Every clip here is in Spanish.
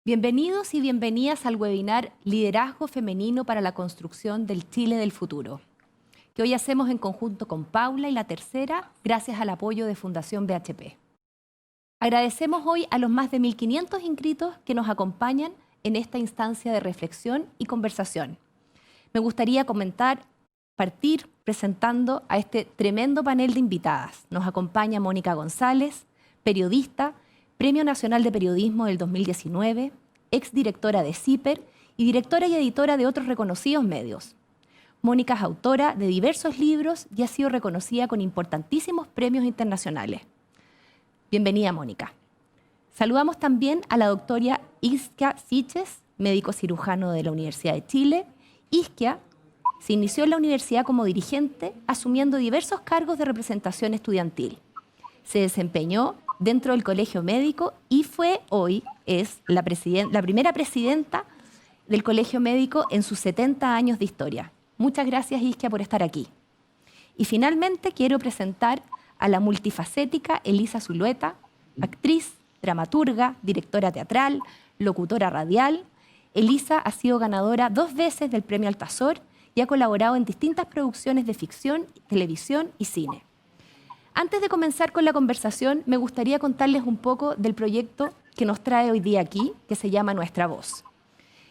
Bienvenidos y bienvenidas al webinar Liderazgo Femenino para la Construcción del Chile del Futuro, que hoy hacemos en conjunto con Paula y La Tercera, gracias al apoyo de Fundación BHP. Agradecemos hoy a los más de 1.500 inscritos que nos acompañan en esta instancia de reflexión y conversación. Me gustaría partir presentando a este tremendo panel de invitadas. Nos acompaña Mónica González, periodista, Premio Nacional de Periodismo del 2019, exdirectora de CIPER y directora y editora de otros reconocidos medios. Mónica es autora de diversos libros y ha sido reconocida con importantísimos premios internacionales. Bienvenida, Mónica. Saludamos también a la doctora Isquia Siches, médico cirujano de la Universidad de Chile. Isquia se inició en la universidad como dirigente, asumiendo diversos cargos de representación estudiantil. Se desempeñó dentro del Colegio Médico y es la primera presidenta del Colegio Médico en sus 70 años de historia. Muchas gracias, Isquia, por estar aquí. Y finalmente quiero presentar a la multifacética Elisa Zulueta, actriz, dramaturga, directora teatral, locutora radial. Elisa ha sido ganadora 2 veces del Premio Altazor y ha colaborado en distintas producciones de ficción, televisión y cine. Antes de comenzar con la conversación, me gustaría contarles un poco del proyecto que nos trae hoy día aquí, que se llama Nuestra Voz.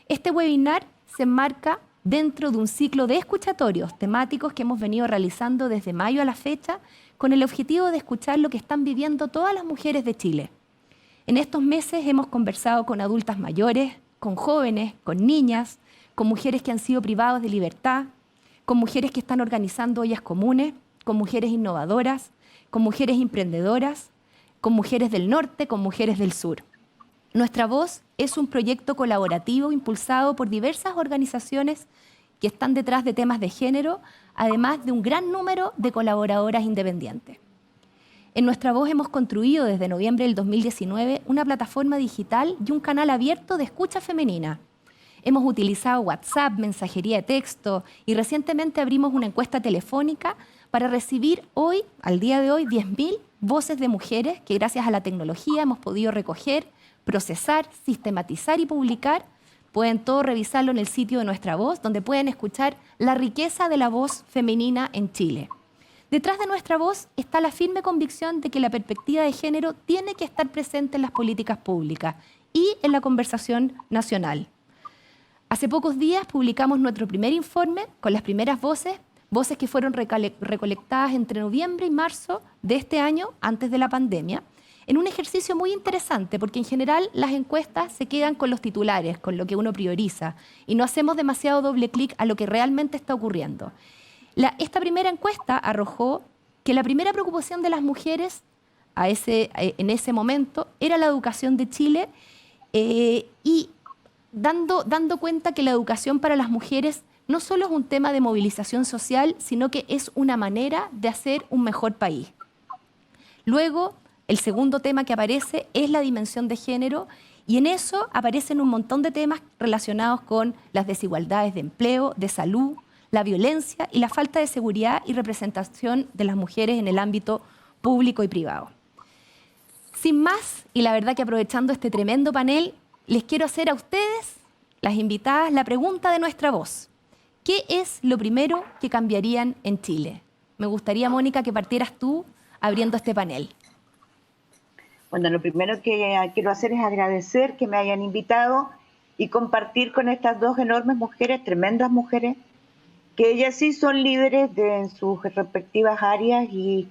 Este webinar se enmarca dentro de un ciclo de escuchatorios temáticos que hemos venido realizando desde mayo a la fecha, con el objetivo de escuchar lo que están viviendo todas las mujeres de Chile. En estos meses hemos conversado con adultas mayores, con jóvenes, con niñas, con mujeres que han sido privadas de libertad, con mujeres que están organizando ollas comunes, con mujeres innovadoras, con mujeres emprendedoras, con mujeres del norte, con mujeres del sur. Nuestra Voz es un proyecto colaborativo impulsado por diversas organizaciones que están detrás de temas de género, además de un gran número de colaboradoras independientes. En Nuestra Voz hemos construido desde noviembre del 2019 una plataforma digital y un canal abierto de escucha femenina. Hemos utilizado WhatsApp, mensajería de texto y recientemente abrimos una encuesta telefónica para recibir hoy, al día de hoy, 10.000 voces de mujeres que gracias a la tecnología hemos podido recoger, procesar, sistematizar y publicar. Pueden todo revisarlo en el sitio de Nuestra Voz, donde pueden escuchar la riqueza de la voz femenina en Chile. Detrás de Nuestra Voz está la firme convicción de que la perspectiva de género tiene que estar presente en las políticas públicas y en la conversación nacional. Hace pocos días publicamos nuestro primer informe con las primeras voces que fueron recolectadas entre noviembre y marzo de este año, antes de la pandemia, en un ejercicio muy interesante, porque en general las encuestas se quedan con los titulares, con lo que uno prioriza, y no hacemos demasiado doble clic a lo que realmente está ocurriendo. Esta primera encuesta arrojó que la primera preocupación de las mujeres en ese momento era la educación de Chile, y dando cuenta que la educación para las mujeres no solo es un tema de movilización social, sino que es una manera de hacer un mejor país. Luego, el segundo tema que aparece es la dimensión de género, y en eso aparecen un montón de temas relacionados con las desigualdades de empleo, de salud, la violencia y la falta de seguridad y representación de las mujeres en el ámbito público y privado. Sin más, y la verdad que aprovechando este tremendo panel, les quiero hacer a ustedes, las invitadas, la pregunta de Nuestra Voz. ¿Qué es lo primero que cambiarían en Chile? Me gustaría, Mónica, que partieras tú abriendo este panel. Bueno, lo primero que quiero hacer es agradecer que me hayan invitado y compartir con estas dos enormes mujeres, tremendas mujeres, que ellas sí son líderes en sus respectivas áreas y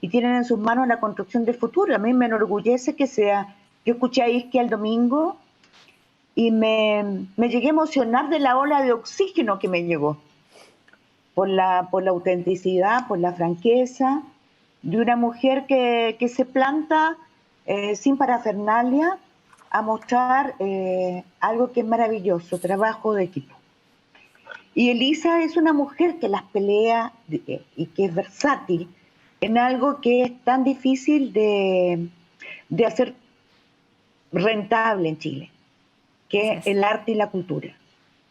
tienen en sus manos la construcción del futuro. A mí me enorgullece que sea. Yo escuché a Isquia el domingo y me llegué a emocionar de la ola de oxígeno que me llegó, por la autenticidad, por la franqueza de una mujer que se planta sin parafernalia a mostrar algo que es maravilloso, trabajo de equipo. Y Elisa es una mujer que las pelea y que es versátil en algo que es tan difícil de hacer rentable en Chile, que es el arte y la cultura.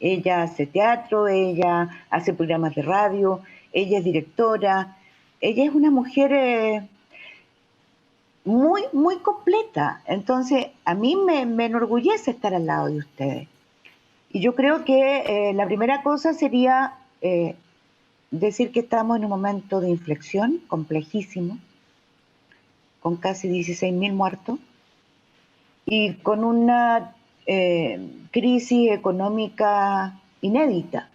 Ella hace teatro, ella hace programas de radio, ella es directora, ella es una mujer muy, muy completa. Entonces, a mí me enorgullece estar al lado de ustedes. Y yo creo que la primera cosa sería decir que estamos en un momento de inflexión complejísimo, con casi 16.000 muertos y con una crisis económica inédita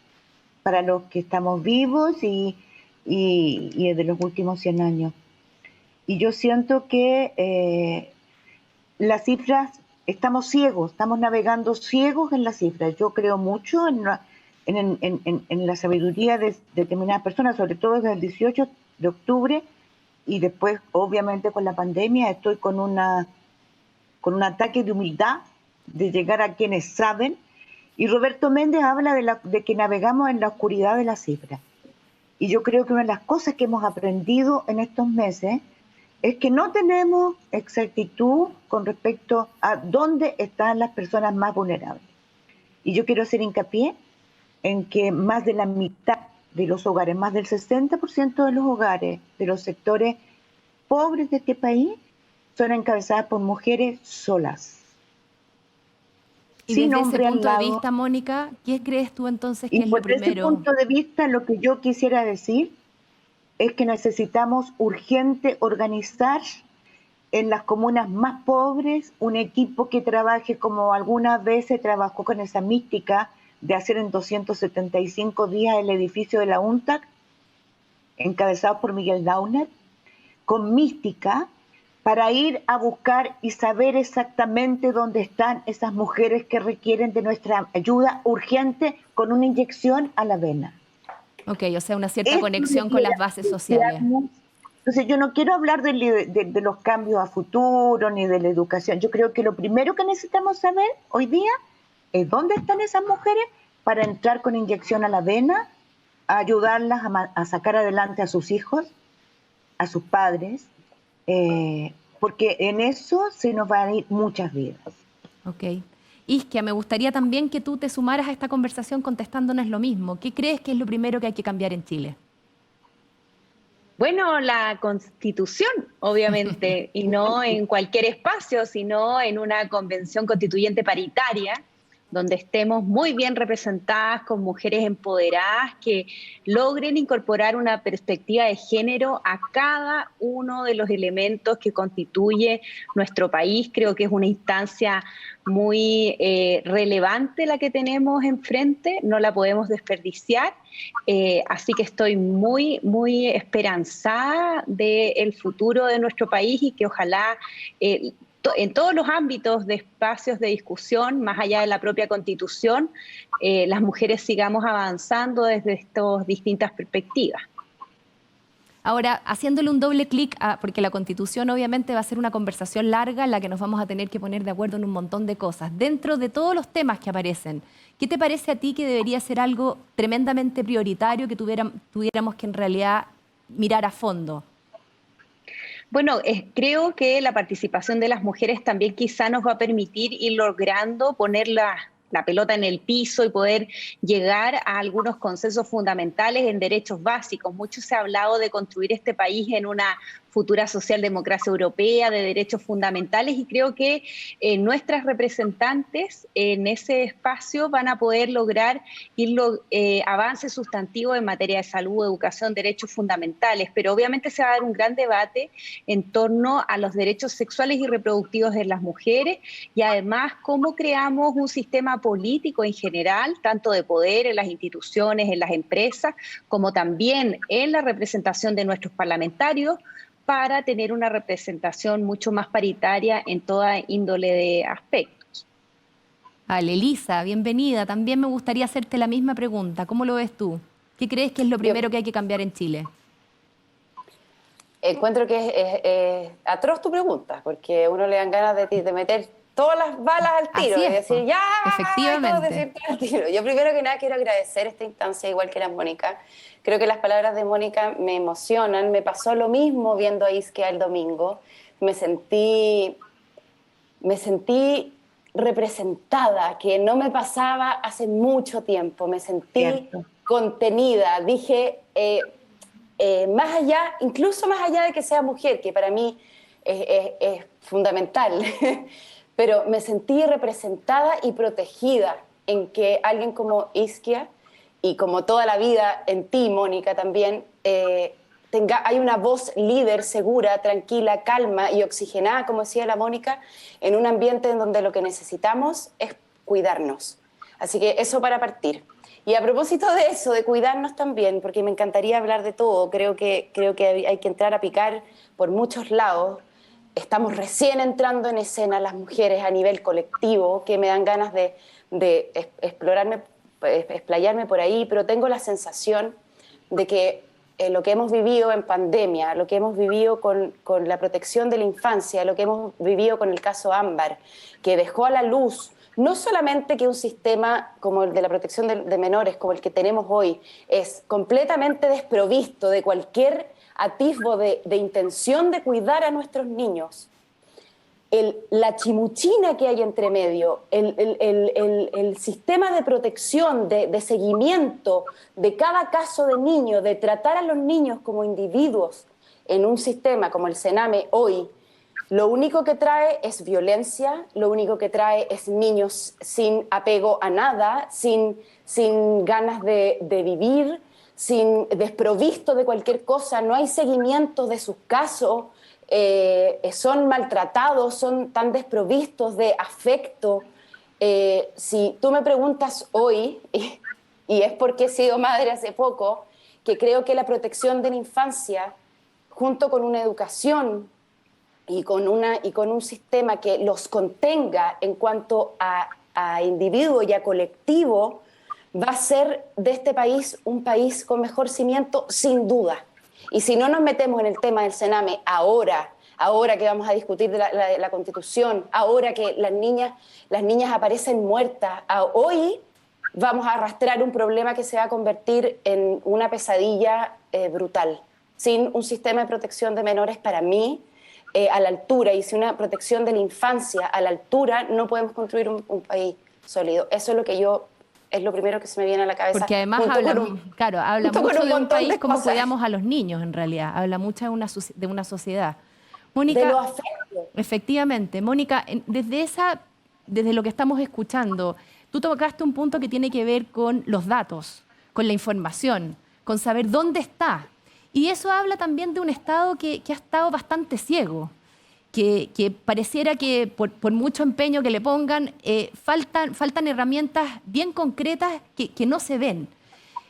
para los que estamos vivos y de los últimos 100 años. Y yo siento que las cifras, estamos ciegos, estamos navegando ciegos en las cifras. Yo creo mucho en la sabiduría de determinadas personas, sobre todo desde el 18 de octubre, y después, obviamente, con la pandemia, estoy con un ataque de humildad, de llegar a quienes saben. Y Roberto Méndez habla de que navegamos en la oscuridad de las cifras. Y yo creo que una de las cosas que hemos aprendido en estos meses es que no tenemos exactitud con respecto a dónde están las personas más vulnerables. Y yo quiero hacer hincapié en que más de la mitad de los hogares, más del 60% de los hogares de los sectores pobres de este país son encabezadas por mujeres solas, Y sin desde ese hombre al punto de lado. vista, Mónica, ¿qué crees tú entonces que Y es lo por ese primero? punto de vista, lo que yo quisiera decir es que necesitamos urgente organizar en las comunas más pobres un equipo que trabaje como algunas veces trabajó con esa mística de hacer en 275 días el edificio de la UNTAC, encabezado por Miguel Dauner, con mística, para ir a buscar y saber exactamente dónde están esas mujeres que requieren de nuestra ayuda urgente con una inyección a la vena. Ok, o sea, una cierta Esto conexión con requiere las bases sociales. plantearnos. Entonces, yo no quiero hablar de los cambios a futuro ni de la educación. Yo creo que lo primero que necesitamos saber hoy día es dónde están esas mujeres para entrar con inyección a la vena, a ayudarlas a sacar adelante a sus hijos, a sus padres, porque en eso se nos van a ir muchas vidas. Ok. Isquia, me gustaría también que tú te sumaras a esta conversación contestándonos lo mismo. ¿Qué crees que es lo primero que hay que cambiar en Chile? Bueno, la Constitución, obviamente, y no en cualquier espacio, sino en una convención constituyente paritaria, donde estemos muy bien representadas con mujeres empoderadas que logren incorporar una perspectiva de género a cada uno de los elementos que constituye nuestro país. Creo que es una instancia muy relevante la que tenemos enfrente, no la podemos desperdiciar. Así que estoy muy, muy esperanzada del futuro de nuestro país y que ojalá en todos los ámbitos de espacios de discusión, más allá de la propia Constitución, las mujeres sigamos avanzando desde estas distintas perspectivas. Ahora, haciéndole un doble clic, porque la Constitución obviamente va a ser una conversación larga en la que nos vamos a tener que poner de acuerdo en un montón de cosas. Dentro de todos los temas que aparecen, ¿qué te parece a ti que debería ser algo tremendamente prioritario que tuviéramos que en realidad mirar a fondo? Bueno, creo que la participación de las mujeres también quizá nos va a permitir ir logrando poner la pelota en el piso y poder llegar a algunos consensos fundamentales en derechos básicos. Mucho se ha hablado de construir este país en una futura socialdemocracia europea, de derechos fundamentales, y creo que nuestras representantes en ese espacio van a poder lograr avances sustantivos en materia de salud, educación, derechos fundamentales, pero obviamente se va a dar un gran debate en torno a los derechos sexuales y reproductivos de las mujeres y además cómo creamos un sistema político en general, tanto de poder en las instituciones, en las empresas, como también en la representación de nuestros parlamentarios, para tener una representación mucho más paritaria en toda índole de aspectos. Vale, Elisa, bienvenida. También me gustaría hacerte la misma pregunta. ¿Cómo lo ves tú? ¿Qué crees que es lo primero que hay que cambiar en Chile? Encuentro que es atroz tu pregunta, porque uno le dan ganas de meter todas las balas al tiro Así y es, decir, ya, y todo efectivamente. decir todo al tiro. Yo primero que nada quiero agradecer esta instancia, igual que la Mónica. Creo que las palabras de Mónica me emocionan. Me pasó lo mismo viendo a Isquia el domingo. Me sentí representada, que no me pasaba hace mucho tiempo. Me sentí Cierto. contenida. Dije, más allá, incluso más allá de que sea mujer, que para mí es fundamental, pero me sentí representada y protegida en que alguien como Isquia, y como toda la vida en ti, Mónica, también, hay una voz líder, segura, tranquila, calma y oxigenada, como decía la Mónica, en un ambiente en donde lo que necesitamos es cuidarnos. Así que eso para partir. Y a propósito de eso, de cuidarnos también, porque me encantaría hablar de todo, creo que hay que entrar a picar por muchos lados. Estamos recién entrando en escena las mujeres a nivel colectivo, que me dan ganas de explayarme por ahí, pero tengo la sensación de que lo que hemos vivido en pandemia, lo que hemos vivido con la protección de la infancia, lo que hemos vivido con el caso Ámbar, que dejó a la luz no solamente que un sistema como el de la protección de menores, como el que tenemos hoy, es completamente desprovisto de cualquier atisbo de intención de cuidar a nuestros niños, la chimuchina que hay entre medio, el sistema de protección, de seguimiento de cada caso de niño, de tratar a los niños como individuos en un sistema como el Sename hoy, lo único que trae es violencia, lo único que trae es niños sin apego a nada, sin ganas de vivir, desprovisto de cualquier cosa, no hay seguimiento de sus casos, son maltratados, son tan desprovistos de afecto. Si tú me preguntas hoy, y es porque he sido madre hace poco, que creo que la protección de la infancia, junto con una educación y con un sistema que los contenga en cuanto a individuo y a colectivo, va a ser de este país un país con mejor cimiento, sin duda. Y si no nos metemos en el tema del Sename ahora que vamos a discutir de la Constitución, ahora que las niñas aparecen muertas, hoy vamos a arrastrar un problema que se va a convertir en una pesadilla brutal. Sin un sistema de protección de menores, para mí, a la altura, y sin una protección de la infancia a la altura, no podemos construir un país sólido. Eso es lo primero que se me viene a la cabeza. Porque además habla mucho de un país como cuidamos a los niños, en realidad. Habla mucho de una sociedad. Mónica, de los afectos. Efectivamente. Mónica, desde lo que estamos escuchando, tú tocaste un punto que tiene que ver con los datos, con la información, con saber dónde está. Y eso habla también de un Estado que ha estado bastante ciego, que pareciera que por mucho empeño que le pongan, faltan herramientas bien concretas que no se ven.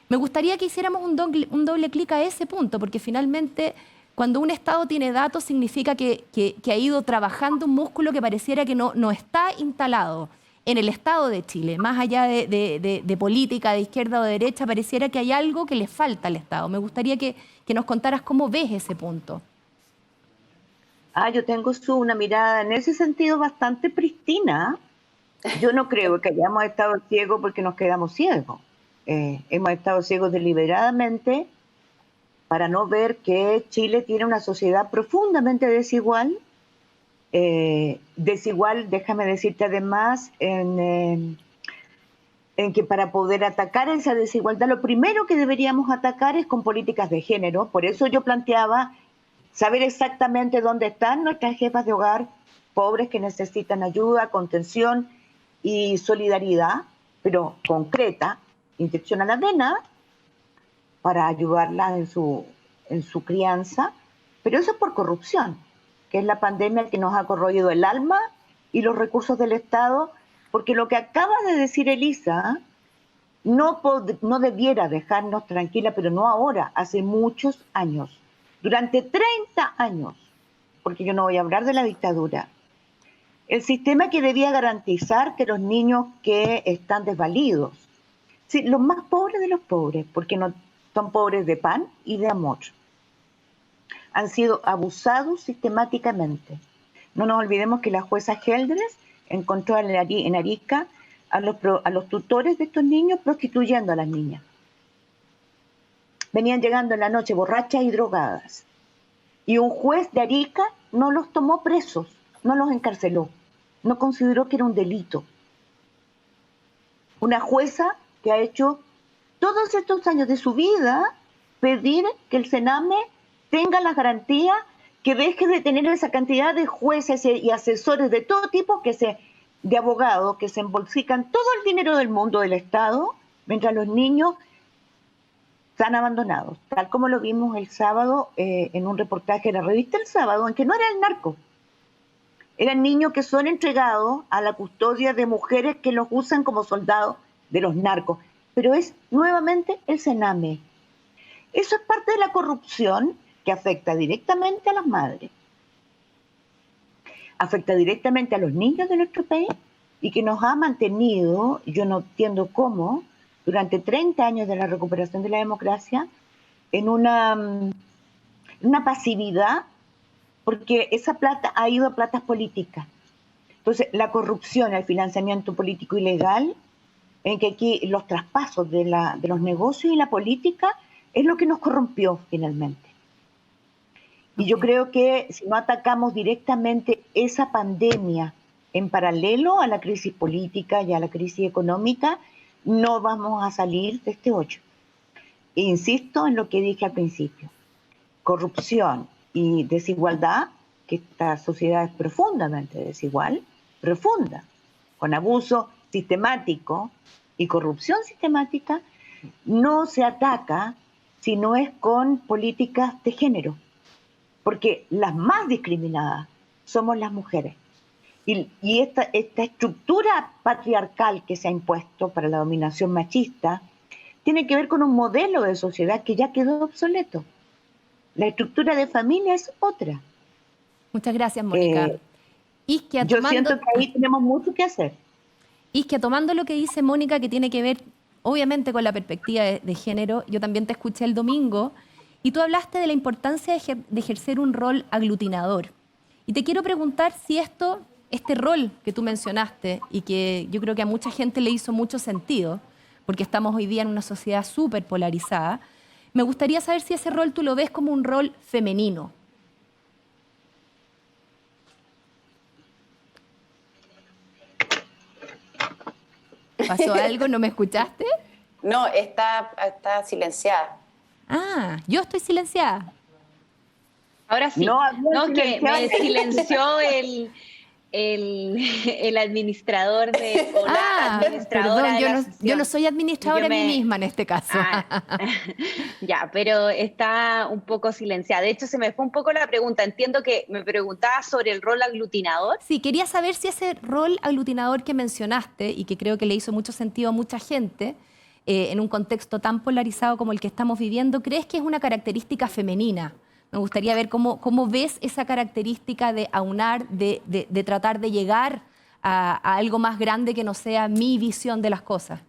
Me gustaría que hiciéramos un doble clic a ese punto, porque finalmente cuando un Estado tiene datos significa que ha ido trabajando un músculo que pareciera que no está instalado en el Estado de Chile. Más allá de política, de izquierda o de derecha, pareciera que hay algo que le falta al Estado. Me gustaría que nos contaras cómo ves ese punto. Yo tengo una mirada en ese sentido bastante pristina. Yo no creo que hayamos estado ciegos porque nos quedamos ciegos. Hemos estado ciegos deliberadamente para no ver que Chile tiene una sociedad profundamente desigual. Déjame decirte además, en que para poder atacar esa desigualdad, lo primero que deberíamos atacar es con políticas de género. Por eso yo planteaba saber exactamente dónde están nuestras jefas de hogar pobres que necesitan ayuda, contención y solidaridad, pero concreta, inyección a la vena para ayudarlas en su crianza. Pero eso es por corrupción, que es la pandemia que nos ha corroído el alma y los recursos del Estado, porque lo que acaba de decir Elisa no debiera dejarnos tranquila, pero no ahora, hace muchos años. Durante 30 años, porque yo no voy a hablar de la dictadura, el sistema que debía garantizar que los niños que están desvalidos, sí, los más pobres de los pobres, porque no son pobres de pan y de amor, han sido abusados sistemáticamente. No nos olvidemos que la jueza Geldres encontró en Arica a los tutores de estos niños prostituyendo a las niñas. Venían llegando en la noche borrachas y drogadas. Y un juez de Arica no los tomó presos, no los encarceló, no consideró que era un delito. Una jueza que ha hecho todos estos años de su vida pedir que el Sename tenga las garantías que deje de tener esa cantidad de jueces y asesores de todo tipo, de abogados, que se embolsican todo el dinero del mundo del Estado, mientras los niños están abandonados, tal como lo vimos el sábado en un reportaje de la revista El Sábado, en que no era el narco. Eran niños que son entregados a la custodia de mujeres que los usan como soldados de los narcos. Pero es nuevamente el Sename. Eso es parte de la corrupción que afecta directamente a las madres, afecta directamente a los niños de nuestro país y que nos ha mantenido, yo no entiendo cómo, durante 30 años de la recuperación de la democracia, en una pasividad, porque esa plata ha ido a platas políticas. Entonces, la corrupción, el financiamiento político ilegal, en que aquí los traspasos de los negocios y la política es lo que nos corrompió finalmente. Y yo creo que si no atacamos directamente esa pandemia en paralelo a la crisis política y a la crisis económica, no vamos a salir de este hoyo. E insisto en lo que dije al principio. Corrupción y desigualdad, que esta sociedad es profundamente desigual, profunda, con abuso sistemático y corrupción sistemática, no se ataca si no es con políticas de género, porque las más discriminadas somos las mujeres. Y esta estructura patriarcal que se ha impuesto para la dominación machista tiene que ver con un modelo de sociedad que ya quedó obsoleto. La estructura de familia es otra. Muchas gracias, Mónica. Isquia, yo siento que ahí tenemos mucho que hacer. Isquia, tomando lo que dice Mónica, que tiene que ver obviamente con la perspectiva de género, yo también te escuché el domingo y tú hablaste de la importancia de ejercer un rol aglutinador. Y te quiero preguntar si este rol que tú mencionaste y que yo creo que a mucha gente le hizo mucho sentido, porque estamos hoy día en una sociedad súper polarizada, me gustaría saber si ese rol tú lo ves como un rol femenino. ¿Pasó algo? ¿No me escuchaste? No, está silenciada. Ah, yo estoy silenciada. Ahora sí. No, que me silenció el administrador de... O la administradora perdón, de la yo no soy administradora de mí misma en este caso. Ya, pero está un poco silenciada. De hecho, se me fue un poco la pregunta. Entiendo que me preguntabas sobre el rol aglutinador. Sí, quería saber si ese rol aglutinador que mencionaste y que creo que le hizo mucho sentido a mucha gente, en un contexto tan polarizado como el que estamos viviendo, ¿crees que es una característica femenina? Me gustaría ver cómo ves esa característica de aunar, de tratar de llegar a algo más grande que no sea mi visión de las cosas.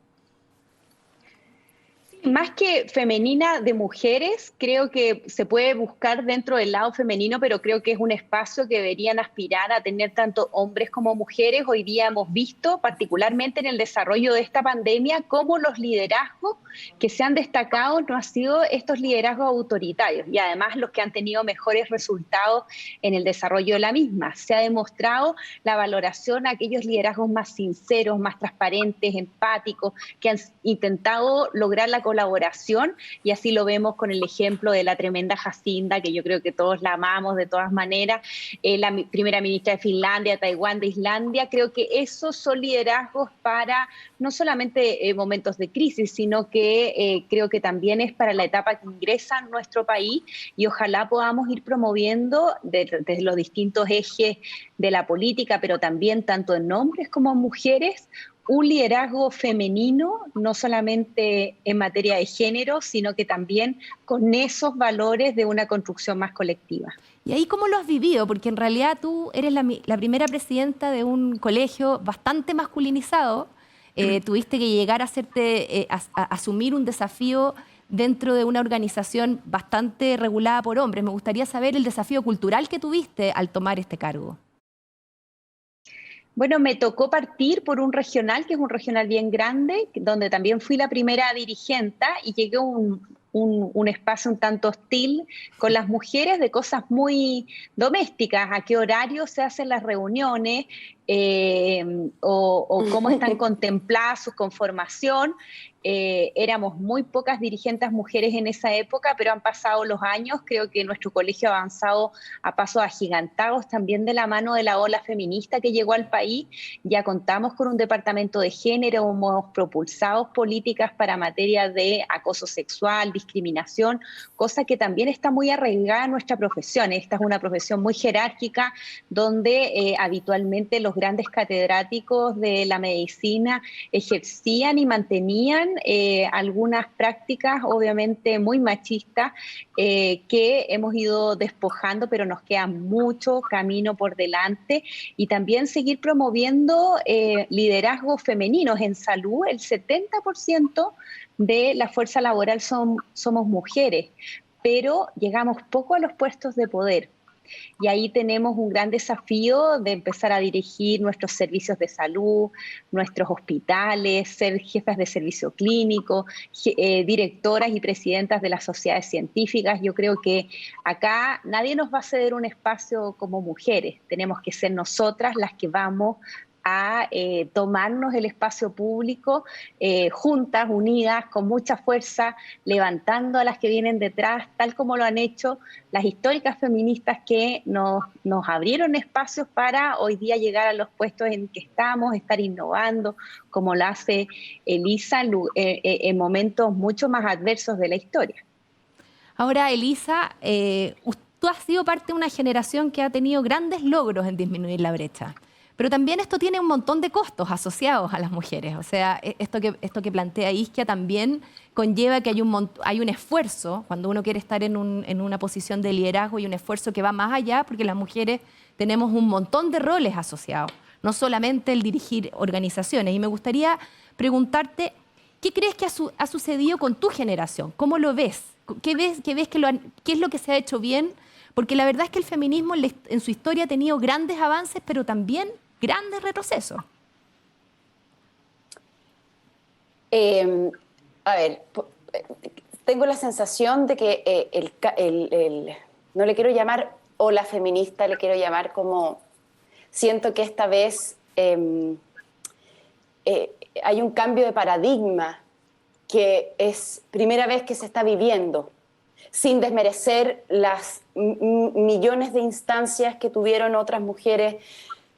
Más que femenina de mujeres, creo que se puede buscar dentro del lado femenino, pero creo que es un espacio que deberían aspirar a tener tanto hombres como mujeres. Hoy día hemos visto, particularmente en el desarrollo de esta pandemia, cómo los liderazgos que se han destacado no han sido estos liderazgos autoritarios y además los que han tenido mejores resultados en el desarrollo de la misma. Se ha demostrado la valoración a aquellos liderazgos más sinceros, más transparentes, empáticos, que han intentado lograr la colaboración, y así lo vemos con el ejemplo de la tremenda Jacinda, que yo creo que todos la amamos de todas maneras, la primera ministra de Finlandia, de Taiwán, de Islandia. Creo que esos son liderazgos para no solamente momentos de crisis, sino que creo que también es para la etapa que ingresa a nuestro país, y ojalá podamos ir promoviendo desde los distintos ejes de la política, pero también tanto en hombres como en mujeres, un liderazgo femenino, no solamente en materia de género, sino que también con esos valores de una construcción más colectiva. ¿Y ahí cómo lo has vivido? Porque en realidad tú eres la primera presidenta de un colegio bastante masculinizado. Tuviste que llegar a asumir un desafío dentro de una organización bastante regulada por hombres. Me gustaría saber el desafío cultural que tuviste al tomar este cargo. Bueno, me tocó partir por un regional, que es un regional bien grande, donde también fui la primera dirigente, y llegué a un espacio un tanto hostil con las mujeres de cosas muy domésticas, a qué horario se hacen las reuniones, o cómo están contempladas sus conformación. Éramos muy pocas dirigentes mujeres en esa época, pero han pasado los años. Creo que nuestro colegio ha avanzado a pasos agigantados, también de la mano de la ola feminista que llegó al país. Ya contamos con un departamento de género, hemos propulsado políticas para materia de acoso sexual, discriminación, cosa que también está muy arraigada en nuestra profesión. Esta es una profesión muy jerárquica, donde habitualmente los grandes catedráticos de la medicina ejercían y mantenían algunas prácticas obviamente muy machistas que hemos ido despojando, pero nos queda mucho camino por delante, y también seguir promoviendo liderazgos femeninos en salud. El 70% de la fuerza laboral somos mujeres, pero llegamos poco a los puestos de poder. Y ahí tenemos un gran desafío de empezar a dirigir nuestros servicios de salud, nuestros hospitales, ser jefas de servicio clínico, directoras y presidentas de las sociedades científicas. Yo creo que acá nadie nos va a ceder un espacio como mujeres. Tenemos que ser nosotras las que vamos a tomarnos el espacio público juntas, unidas, con mucha fuerza, levantando a las que vienen detrás, tal como lo han hecho las históricas feministas que nos abrieron espacios para hoy día llegar a los puestos en que estamos, estar innovando, como lo hace Elisa en momentos mucho más adversos de la historia. Ahora, Elisa, tú has sido parte de una generación que ha tenido grandes logros en disminuir la brecha. Pero también esto tiene un montón de costos asociados a las mujeres. O sea, esto que plantea Isquia también conlleva que hay un esfuerzo, cuando uno quiere estar en una posición de liderazgo, y un esfuerzo que va más allá, porque las mujeres tenemos un montón de roles asociados, no solamente el dirigir organizaciones. Y me gustaría preguntarte, ¿qué crees que ha sucedido con tu generación? ¿Cómo lo ves? ¿Qué es lo que se ha hecho bien? Porque la verdad es que el feminismo en su historia ha tenido grandes avances, pero también grandes retrocesos. A ver, tengo la sensación de que no le quiero llamar ola feminista, le quiero llamar como, siento que esta vez hay un cambio de paradigma que es primera vez que se está viviendo, sin desmerecer las millones de instancias que tuvieron otras mujeres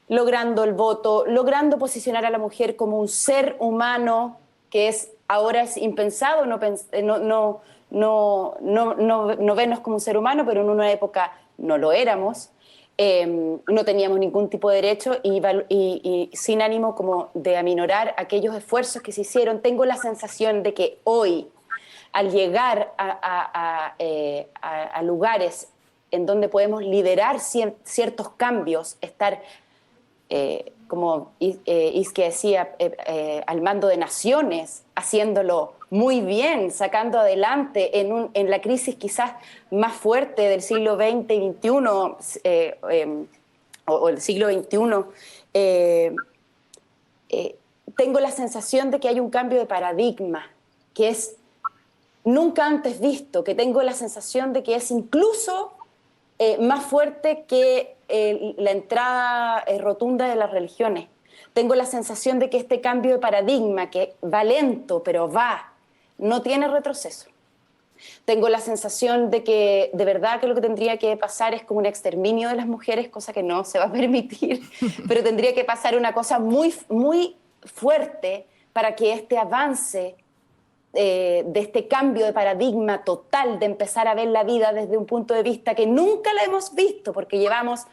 logrando el voto, logrando posicionar a la mujer como un ser humano que ahora es impensado, no vernos como un ser humano, pero en una época no lo éramos, no teníamos ningún tipo de derecho y sin ánimo como de aminorar aquellos esfuerzos que se hicieron. Tengo la sensación de que hoy, al llegar a lugares en donde podemos liderar ciertos cambios, estar, como Isquia decía, al mando de naciones, haciéndolo muy bien, sacando adelante en la crisis quizás más fuerte del siglo XX y XXI, o el siglo XXI, tengo la sensación de que hay un cambio de paradigma, que es nunca antes visto, que tengo la sensación de que es incluso más fuerte que la entrada rotunda de las religiones. Tengo la sensación de que este cambio de paradigma, que va lento, pero va, no tiene retroceso. Tengo la sensación de que de verdad que lo que tendría que pasar es como un exterminio de las mujeres, cosa que no se va a permitir, pero tendría que pasar una cosa muy, muy fuerte para que este avance de este cambio de paradigma total, de empezar a ver la vida desde un punto de vista que nunca la hemos visto, porque llevamos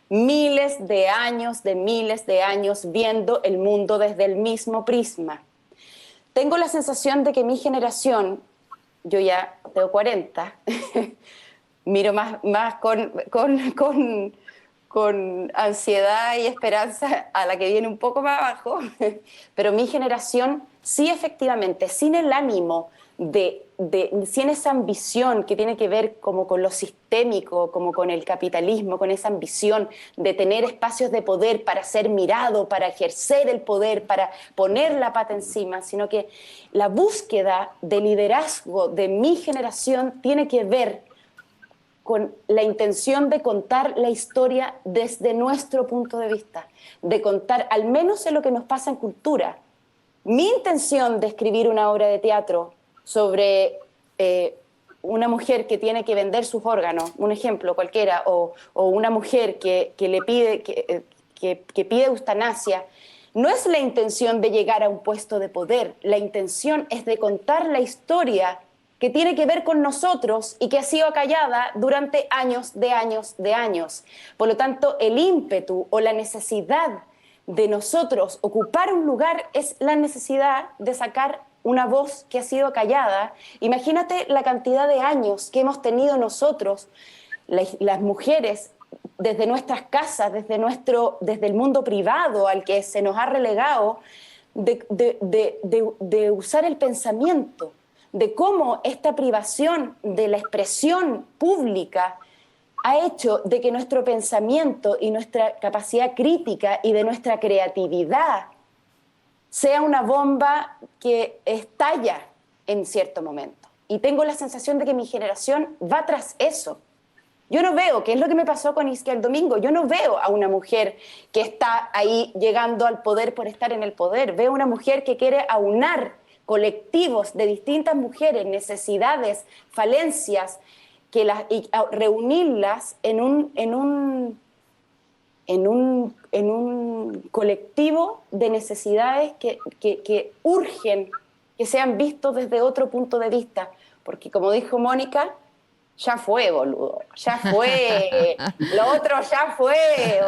miles de años viendo el mundo desde el mismo prisma. Tengo la sensación de que mi generación, yo ya tengo 40, miro más con ansiedad y esperanza a la que viene un poco más abajo, pero mi generación sí, efectivamente, sin el ánimo sin esa ambición que tiene que ver como con lo sistémico, como con el capitalismo, con esa ambición de tener espacios de poder para ser mirado, para ejercer el poder, para poner la pata encima, sino que la búsqueda de liderazgo de mi generación tiene que ver con la intención de contar la historia desde nuestro punto de vista, de contar, al menos en lo que nos pasa en cultura. Mi intención de escribir una obra de teatro sobre una mujer que tiene que vender sus órganos, un ejemplo cualquiera, o una mujer que le pide, que pide eutanasia, no es la intención de llegar a un puesto de poder, la intención es de contar la historia que tiene que ver con nosotros y que ha sido acallada durante años de años de años. Por lo tanto, el ímpetu o la necesidad de nosotros ocupar un lugar es la necesidad de sacar una voz que ha sido acallada. Imagínate la cantidad de años que hemos tenido nosotros, las mujeres, desde nuestras casas, desde el mundo privado al que se nos ha relegado, de usar el pensamiento, de cómo esta privación de la expresión pública ha hecho de que nuestro pensamiento y nuestra capacidad crítica y de nuestra creatividad sea una bomba que estalla en cierto momento. Y tengo la sensación de que mi generación va tras eso. Yo no veo, que es lo que me pasó con Isquia el domingo, yo no veo a una mujer que está ahí llegando al poder por estar en el poder. Veo una mujer que quiere aunar colectivos de distintas mujeres, necesidades, falencias, y reunirlas en un colectivo de necesidades que urgen que sean vistos desde otro punto de vista. Porque como dijo Mónica, ya fue, boludo, ya fue, lo otro ya fue,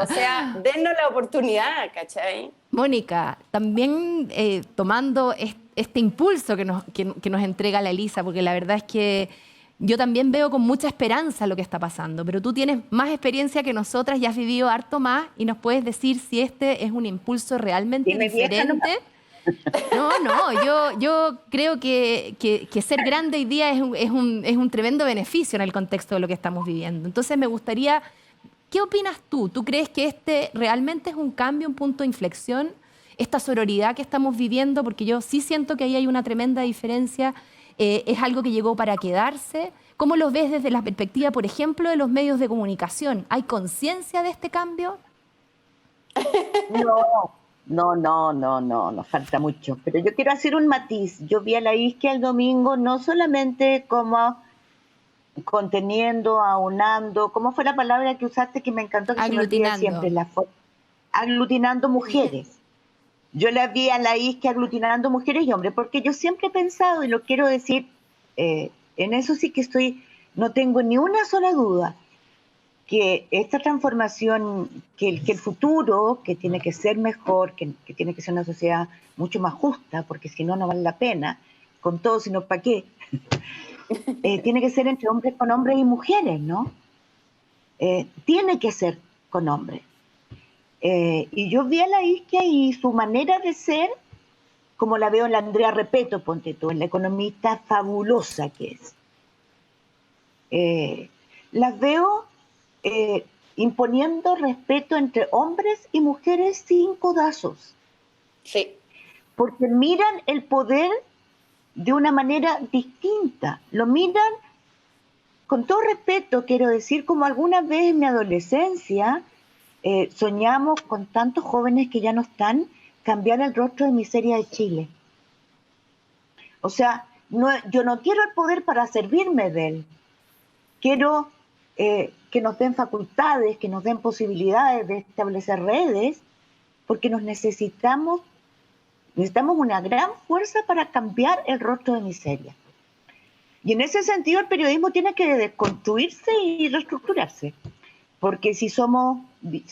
o sea, dennos la oportunidad, ¿cachai? Mónica, también tomando este impulso que nos entrega la Elisa, porque la verdad es que yo también veo con mucha esperanza lo que está pasando, pero tú tienes más experiencia que nosotras y has vivido harto más y nos puedes decir si este es un impulso realmente diferente. Yo creo que ser grande hoy día es un tremendo beneficio en el contexto de lo que estamos viviendo. Entonces me gustaría, ¿qué opinas tú? ¿Tú crees que este realmente es un cambio, un punto de inflexión? Esta sororidad que estamos viviendo, porque yo sí siento que ahí hay una tremenda diferencia, es algo que llegó para quedarse. ¿Cómo lo ves desde la perspectiva, por ejemplo, de los medios de comunicación? ¿Hay conciencia de este cambio? No, nos falta mucho. Pero yo quiero hacer un matiz. Yo vi a la Isquia el domingo no solamente como conteniendo, aunando, ¿cómo fue la palabra que usaste que me encantó? Que aglutinando. Se me olvida siempre, aglutinando mujeres. Yo la vi a la Isquia aglutinando mujeres y hombres, porque yo siempre he pensado, y lo quiero decir, en eso sí que no tengo ni una sola duda, que esta transformación, que el futuro, que tiene que ser mejor, que tiene que ser una sociedad mucho más justa, porque si no, no vale la pena, con todo, sino ¿para qué? Tiene que ser entre hombres con hombres y mujeres, ¿no? Tiene que ser con hombres. Y yo vi a la Isquia y su manera de ser, como la veo en la Andrea Repeto, ponte tú, en la economista fabulosa que es. Las veo imponiendo respeto entre hombres y mujeres sin codazos. Sí. Porque miran el poder de una manera distinta. Lo miran con todo respeto, quiero decir, como alguna vez en mi adolescencia soñamos con tantos jóvenes que ya no están, cambiar el rostro de miseria de Chile. O sea, yo no quiero el poder para servirme de él. Quiero que nos den facultades, que nos den posibilidades de establecer redes, porque necesitamos una gran fuerza para cambiar el rostro de miseria. Y en ese sentido el periodismo tiene que desconstruirse y reestructurarse. Porque si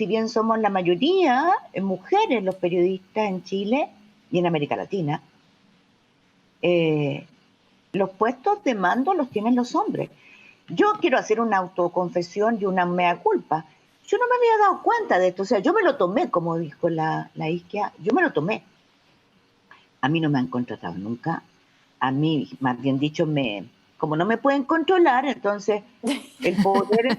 bien somos la mayoría mujeres los periodistas en Chile y en América Latina, los puestos de mando los tienen los hombres. Yo quiero hacer una autoconfesión y una mea culpa. Yo no me había dado cuenta de esto, o sea, yo me lo tomé, como dijo la Isquia, yo me lo tomé. A mí no me han contratado nunca, a mí, más bien dicho, como no me pueden controlar, entonces el poder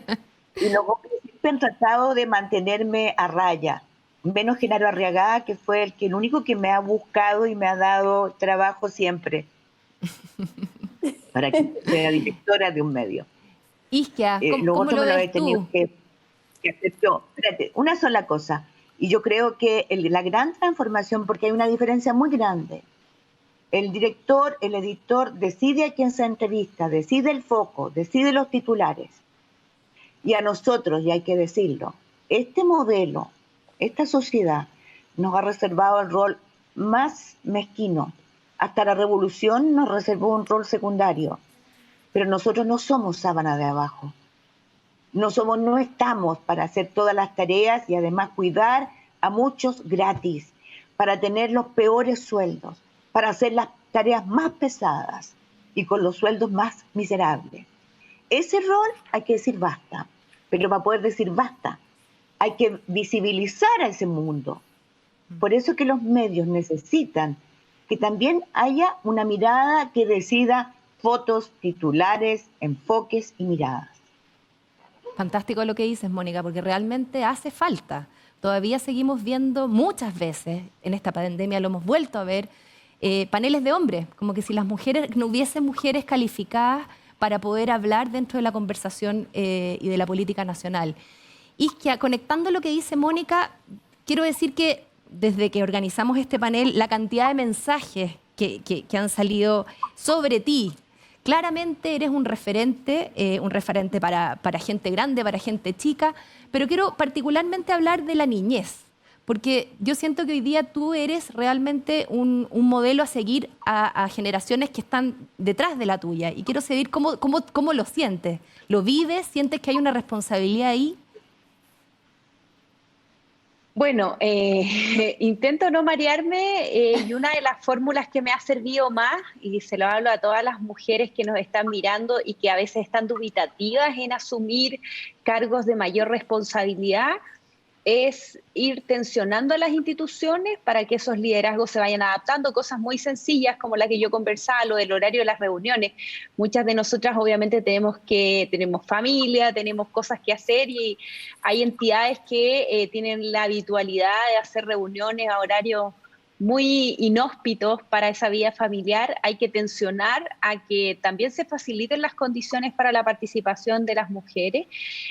y los hombres siempre han tratado de mantenerme a raya, menos Genaro Arriagada, que fue el único que me ha buscado y me ha dado trabajo siempre para que sea directora de un medio. Isquia, Lo ¿cómo otro lo me lo he ves tenido tú? que hacer yo. Espérate, una sola cosa. Y yo creo que la gran transformación, porque hay una diferencia muy grande. El director, el editor decide a quién se entrevista, decide el foco, decide los titulares. Y a nosotros, y hay que decirlo, este modelo, esta sociedad nos ha reservado el rol más mezquino. Hasta la revolución nos reservó un rol secundario. Pero nosotros no somos sábana de abajo. No estamos para hacer todas las tareas y además cuidar a muchos gratis, para tener los peores sueldos, para hacer las tareas más pesadas y con los sueldos más miserables. Ese rol hay que decir basta, pero para poder decir basta hay que visibilizar a ese mundo. Por eso que los medios necesitan que también haya una mirada que decida fotos, titulares, enfoques y miradas. Fantástico lo que dices, Mónica, porque realmente hace falta. Todavía seguimos viendo muchas veces, en esta pandemia lo hemos vuelto a ver, paneles de hombres, como que si las mujeres, no hubiese mujeres calificadas para poder hablar dentro de la conversación y de la política nacional. Isquia, conectando lo que dice Mónica, quiero decir que desde que organizamos este panel, la cantidad de mensajes que han salido sobre ti, claramente eres un referente para gente grande, para gente chica, pero quiero particularmente hablar de la niñez, porque yo siento que hoy día tú eres realmente un modelo a seguir a generaciones que están detrás de la tuya. Y quiero saber cómo lo sientes. ¿Lo vives? ¿Sientes que hay una responsabilidad ahí? Bueno, intento no marearme y una de las fórmulas que me ha servido más, y se lo hablo a todas las mujeres que nos están mirando y que a veces están dubitativas en asumir cargos de mayor responsabilidad, es ir tensionando a las instituciones para que esos liderazgos se vayan adaptando, cosas muy sencillas como la que yo conversaba, lo del horario de las reuniones. Muchas de nosotras obviamente tenemos familia, tenemos cosas que hacer y hay entidades que tienen la habitualidad de hacer reuniones a horarios muy inhóspitos para esa vida familiar. Hay que tensionar a que también se faciliten las condiciones para la participación de las mujeres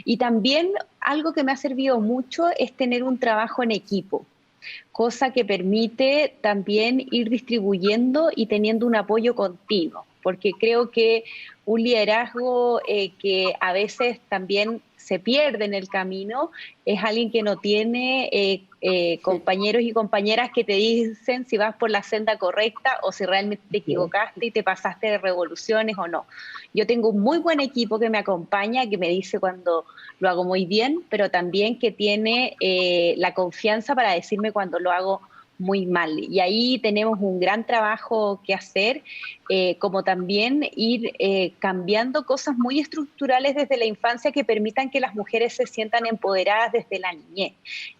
y también algo que me ha servido mucho es tener un trabajo en equipo, cosa que permite también ir distribuyendo y teniendo un apoyo continuo, porque creo que un liderazgo que a veces también se pierde en el camino es alguien que no tiene compañeros y compañeras que te dicen si vas por la senda correcta o si realmente te equivocaste y te pasaste de revoluciones o no. Yo tengo un muy buen equipo que me acompaña, que me dice cuando lo hago muy bien, pero también que tiene la confianza para decirme cuando lo hago muy mal. Y ahí tenemos un gran trabajo que hacer, como también ir cambiando cosas muy estructurales desde la infancia que permitan que las mujeres se sientan empoderadas desde la niñez.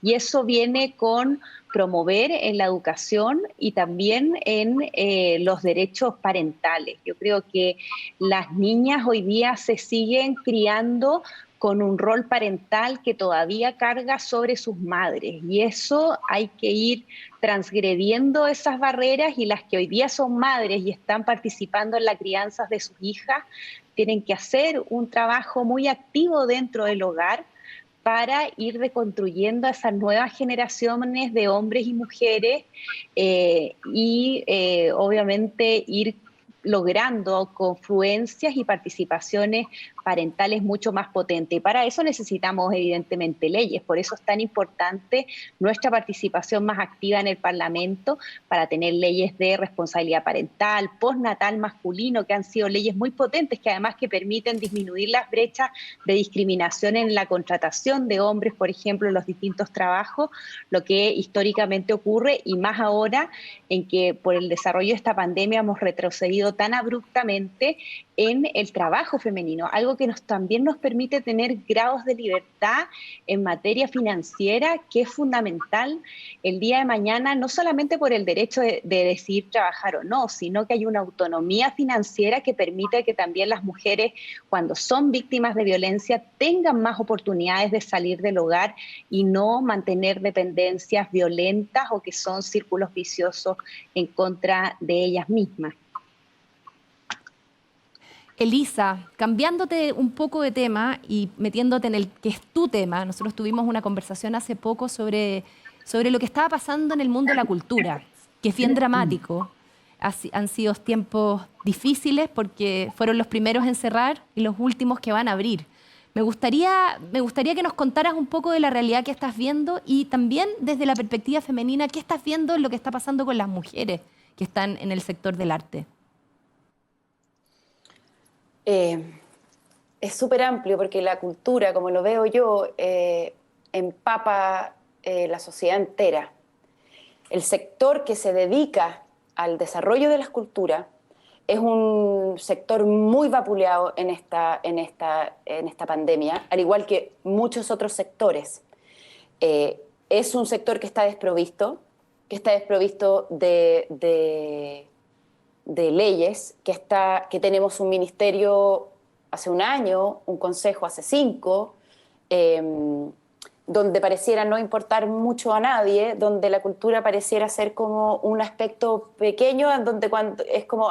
Y eso viene con promover en la educación y también en los derechos parentales. Yo creo que las niñas hoy día se siguen criando con un rol parental que todavía carga sobre sus madres. Y eso hay que ir transgrediendo esas barreras y las que hoy día son madres y están participando en la crianza de sus hijas tienen que hacer un trabajo muy activo dentro del hogar para ir reconstruyendo a esas nuevas generaciones de hombres y mujeres obviamente ir logrando confluencias y participaciones parentales mucho más potentes. Y para eso necesitamos evidentemente leyes, por eso es tan importante nuestra participación más activa en el Parlamento para tener leyes de responsabilidad parental, postnatal masculino, que han sido leyes muy potentes que además que permiten disminuir las brechas de discriminación en la contratación de hombres, por ejemplo, en los distintos trabajos, lo que históricamente ocurre y más ahora en que por el desarrollo de esta pandemia hemos retrocedido tan abruptamente en el trabajo femenino, algo que también nos permite tener grados de libertad en materia financiera, que es fundamental el día de mañana, no solamente por el derecho de decidir trabajar o no, sino que hay una autonomía financiera que permite que también las mujeres, cuando son víctimas de violencia, tengan más oportunidades de salir del hogar y no mantener dependencias violentas o que son círculos viciosos en contra de ellas mismas. Elisa, cambiándote un poco de tema y metiéndote en el que es tu tema, nosotros tuvimos una conversación hace poco sobre lo que estaba pasando en el mundo de la cultura, que es bien dramático. Han sido tiempos difíciles porque fueron los primeros en cerrar y los últimos que van a abrir. Me gustaría que nos contaras un poco de la realidad que estás viendo y también desde la perspectiva femenina, ¿qué estás viendo en lo que está pasando con las mujeres que están en el sector del arte? Es súper amplio porque la cultura, como lo veo yo, empapa la sociedad entera. El sector que se dedica al desarrollo de las culturas es un sector muy vapuleado en esta pandemia, al igual que muchos otros sectores. Es un sector que está desprovisto de leyes, que tenemos un ministerio hace un año, un consejo hace 5, donde pareciera no importar mucho a nadie, donde la cultura pareciera ser como un aspecto pequeño, donde cuando es como,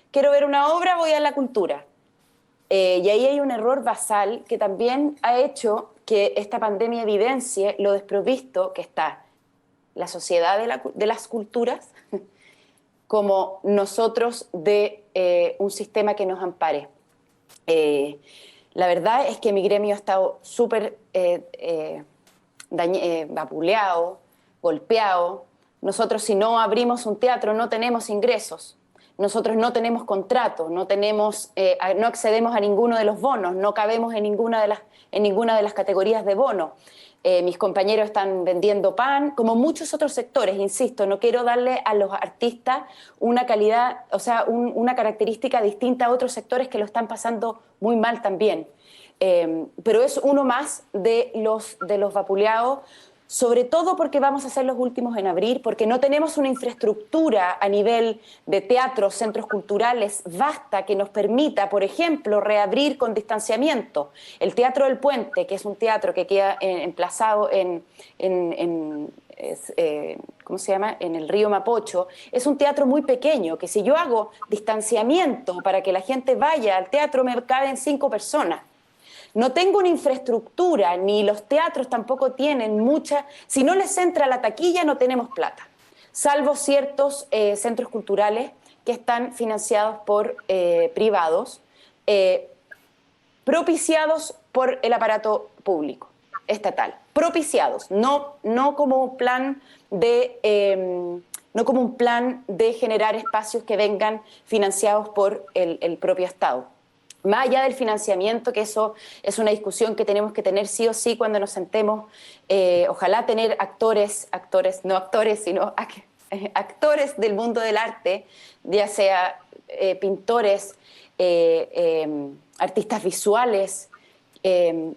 quiero ver una obra, voy a la cultura. Y ahí hay un error basal que también ha hecho que esta pandemia evidencie lo desprovisto que está la sociedad de las culturas, como nosotros de un sistema que nos ampare. La verdad es que mi gremio ha estado súper vapuleado, golpeado. Nosotros, si no abrimos un teatro, no tenemos ingresos. Nosotros no tenemos contrato, no accedemos a ninguno de los bonos, no cabemos en ninguna de las categorías de bono. Mis compañeros están vendiendo pan, como muchos otros sectores, insisto, no quiero darle a los artistas una calidad, o sea, una característica distinta a otros sectores que lo están pasando muy mal también. Pero es uno más de los vapuleados, sobre todo porque vamos a ser los últimos en abrir, porque no tenemos una infraestructura a nivel de teatros, centros culturales vasta que nos permita, por ejemplo, reabrir con distanciamiento. El Teatro del Puente, que es un teatro que queda emplazado ¿cómo se llama? En el río Mapocho, es un teatro muy pequeño, que si yo hago distanciamiento para que la gente vaya al teatro, me caben 5 personas. No tengo una infraestructura, ni los teatros tampoco tienen mucha. Si no les entra la taquilla, no tenemos plata, salvo ciertos centros culturales que están financiados por privados, propiciados por el aparato público, estatal. Propiciados, no como un plan de generar espacios que vengan financiados por el propio Estado. Más allá del financiamiento, que eso es una discusión que tenemos que tener sí o sí cuando nos sentemos, ojalá tener actores del mundo del arte, ya sea pintores, artistas visuales,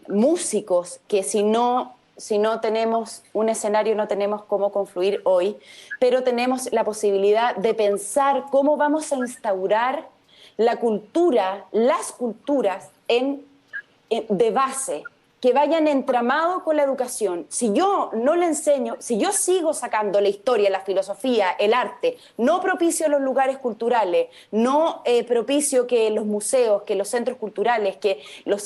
músicos, que si no tenemos un escenario no tenemos cómo confluir hoy, pero tenemos la posibilidad de pensar cómo vamos a instaurar la cultura, las culturas de base, que vayan entramado con la educación. Si yo no le enseño, si yo sigo sacando la historia, la filosofía, el arte, no propicio los lugares culturales, no propicio que los museos, que los centros culturales, que los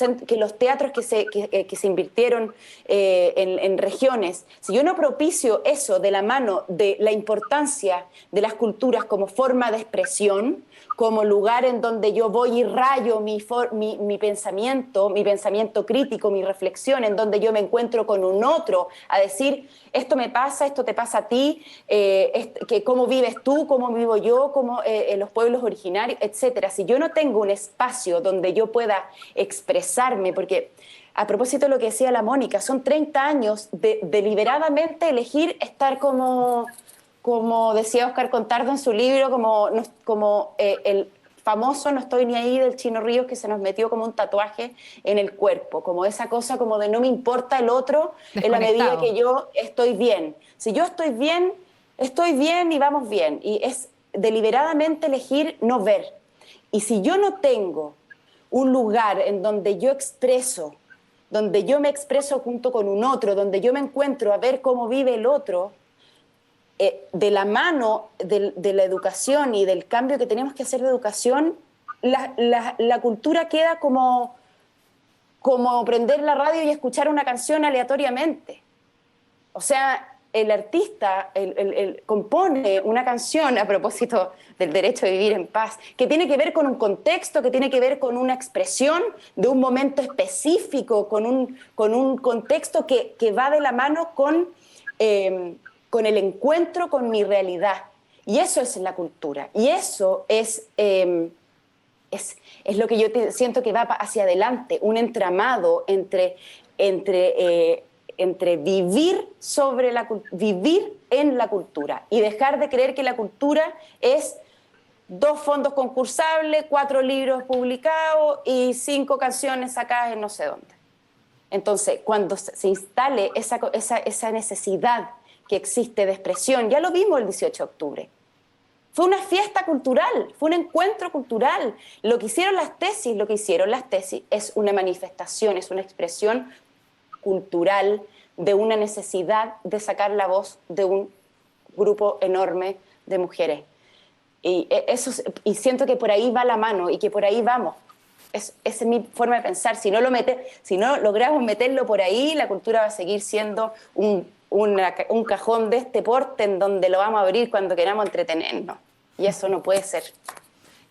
teatros que se invirtieron en regiones, si yo no propicio eso de la mano de la importancia de las culturas como forma de expresión, como lugar en donde yo voy y rayo mi pensamiento crítico, mi reflexión, en donde yo me encuentro con un otro, a decir, esto me pasa, esto te pasa a ti, cómo vives tú, cómo vivo yo, cómo los pueblos originarios, etcétera. Si yo no tengo un espacio donde yo pueda expresarme, porque a propósito de lo que decía la Mónica, son 30 años de deliberadamente elegir estar como decía Oscar Contardo en su libro, como el famoso "no estoy ni ahí" del Chino Ríos, que se nos metió como un tatuaje en el cuerpo, como esa cosa como de no me importa el otro en la medida que yo estoy bien. Si yo estoy bien y vamos bien. Y es deliberadamente elegir no ver. Y si yo no tengo un lugar en donde yo me expreso junto con un otro, donde yo me encuentro a ver cómo vive el otro, de la mano de la educación y del cambio que tenemos que hacer de educación, la cultura queda como prender la radio y escuchar una canción aleatoriamente. O sea, el artista compone una canción a propósito del derecho a vivir en paz, que tiene que ver con un contexto, que tiene que ver con una expresión de un momento específico, con un contexto que va de la mano con el encuentro con mi realidad. Y eso es la cultura. Y eso es lo que yo siento que va hacia adelante, un entramado entre vivir vivir en la cultura y dejar de creer que la cultura es 2 fondos concursables, 4 libros publicados y 5 canciones sacadas en no sé dónde. Entonces, cuando se instale esa necesidad que existe de expresión, ya lo vimos el 18 de octubre. Fue una fiesta cultural, fue un encuentro cultural. Lo que hicieron las tesis es una manifestación, es una expresión cultural de una necesidad de sacar la voz de un grupo enorme de mujeres. Y siento que por ahí va la mano y que por ahí vamos. Esa es mi forma de pensar. Si no logramos meterlo por ahí, la cultura va a seguir siendo un cajón de este porte en donde lo vamos a abrir cuando queramos entretenernos. Y eso no puede ser.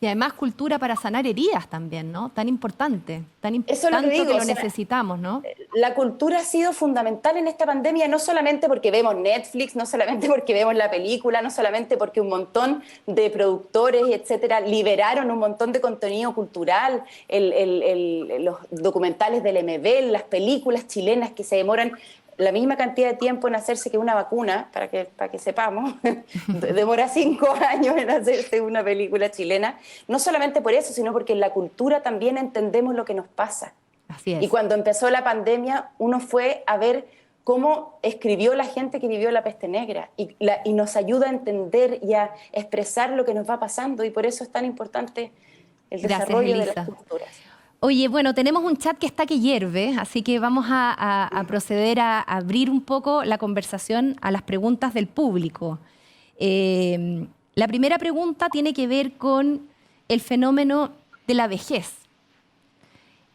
Y además cultura para sanar heridas también, ¿no? Tan importante Eso es lo que digo, que lo necesitamos, ¿no? La cultura ha sido fundamental en esta pandemia, no solamente porque vemos Netflix, no solamente porque vemos la película, no solamente porque un montón de productores, etcétera, liberaron un montón de contenido cultural, los documentales del MB, las películas chilenas que se demoran la misma cantidad de tiempo en hacerse que una vacuna, para que sepamos, demora 5 años en hacerse una película chilena, no solamente por eso, sino porque en la cultura también entendemos lo que nos pasa. Así es. Y cuando empezó la pandemia, uno fue a ver cómo escribió la gente que vivió la peste negra y nos ayuda a entender y a expresar lo que nos va pasando, y por eso es tan importante el desarrollo de las culturas. Oye, bueno, tenemos un chat que está que hierve, así que vamos a proceder a abrir un poco la conversación a las preguntas del público. La primera pregunta tiene que ver con el fenómeno de la vejez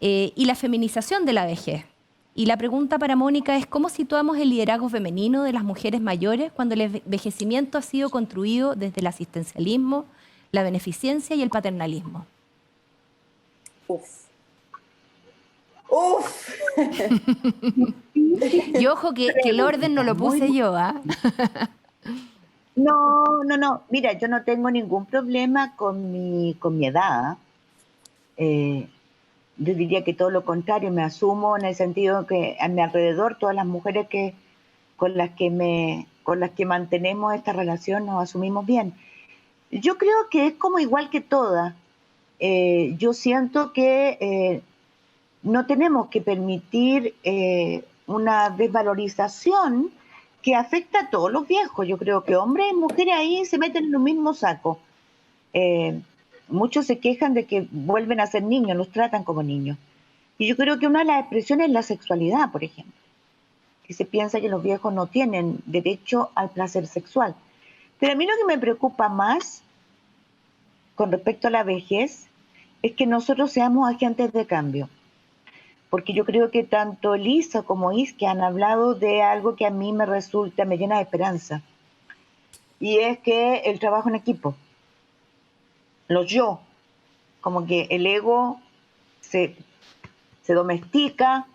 y la feminización de la vejez. Y la pregunta para Mónica es: ¿cómo situamos el liderazgo femenino de las mujeres mayores cuando el envejecimiento ha sido construido desde el asistencialismo, la beneficencia y el paternalismo? ¡Uf! Y ojo que el orden no lo puse yo, ¿ah? No. Mira, yo no tengo ningún problema con mi edad. Yo diría que todo lo contrario, me asumo en el sentido que a mi alrededor todas las mujeres con las que mantenemos esta relación nos asumimos bien. Yo creo que es como igual que todas. Yo siento que no tenemos que permitir una desvalorización que afecta a todos los viejos. Yo creo que hombres y mujeres ahí se meten en un mismo saco. Muchos se quejan de que vuelven a ser niños, los tratan como niños. Y yo creo que una de las expresiones es la sexualidad, por ejemplo, que se piensa que los viejos no tienen derecho al placer sexual. Pero a mí lo que me preocupa más con respecto a la vejez es que nosotros seamos agentes de cambio. Porque yo creo que tanto Elisa como Isque han hablado de algo que a mí me llena de esperanza. Y es que el trabajo en equipo, los yo, como que el ego se domestica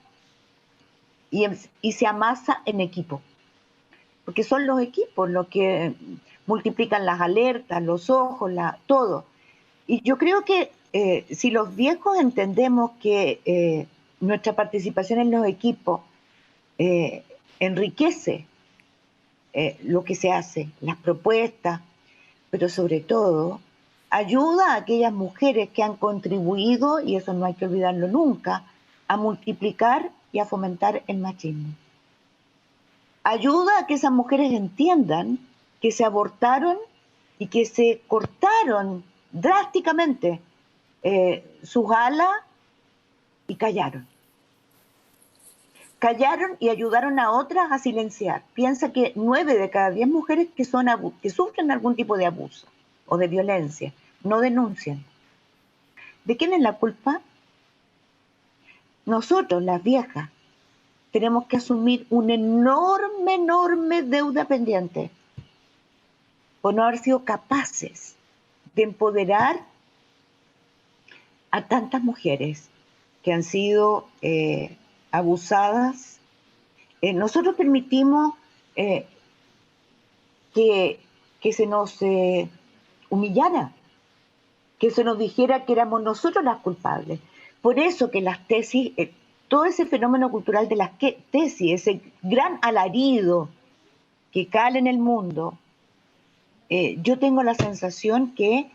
y se amasa en equipo. Porque son los equipos los que multiplican las alertas, los ojos, todo. Y yo creo que si los viejos entendemos que nuestra participación en los equipos enriquece lo que se hace, las propuestas, pero sobre todo ayuda a aquellas mujeres que han contribuido, y eso no hay que olvidarlo nunca, a multiplicar y a fomentar el machismo. Ayuda a que esas mujeres entiendan que se abortaron y que se cortaron drásticamente sus alas y callaron. Callaron y ayudaron a otras a silenciar. Piensa que 9 de cada 10 mujeres que sufren algún tipo de abuso o de violencia no denuncian. ¿De quién es la culpa? Nosotros, las viejas, tenemos que asumir una enorme deuda pendiente por no haber sido capaces de empoderar a tantas mujeres que han sido abusadas. Nosotros permitimos que se nos humillara, que se nos dijera que éramos nosotros las culpables. Por eso que las tesis, todo ese fenómeno cultural de las tesis, ese gran alarido que cala en el mundo, yo tengo la sensación que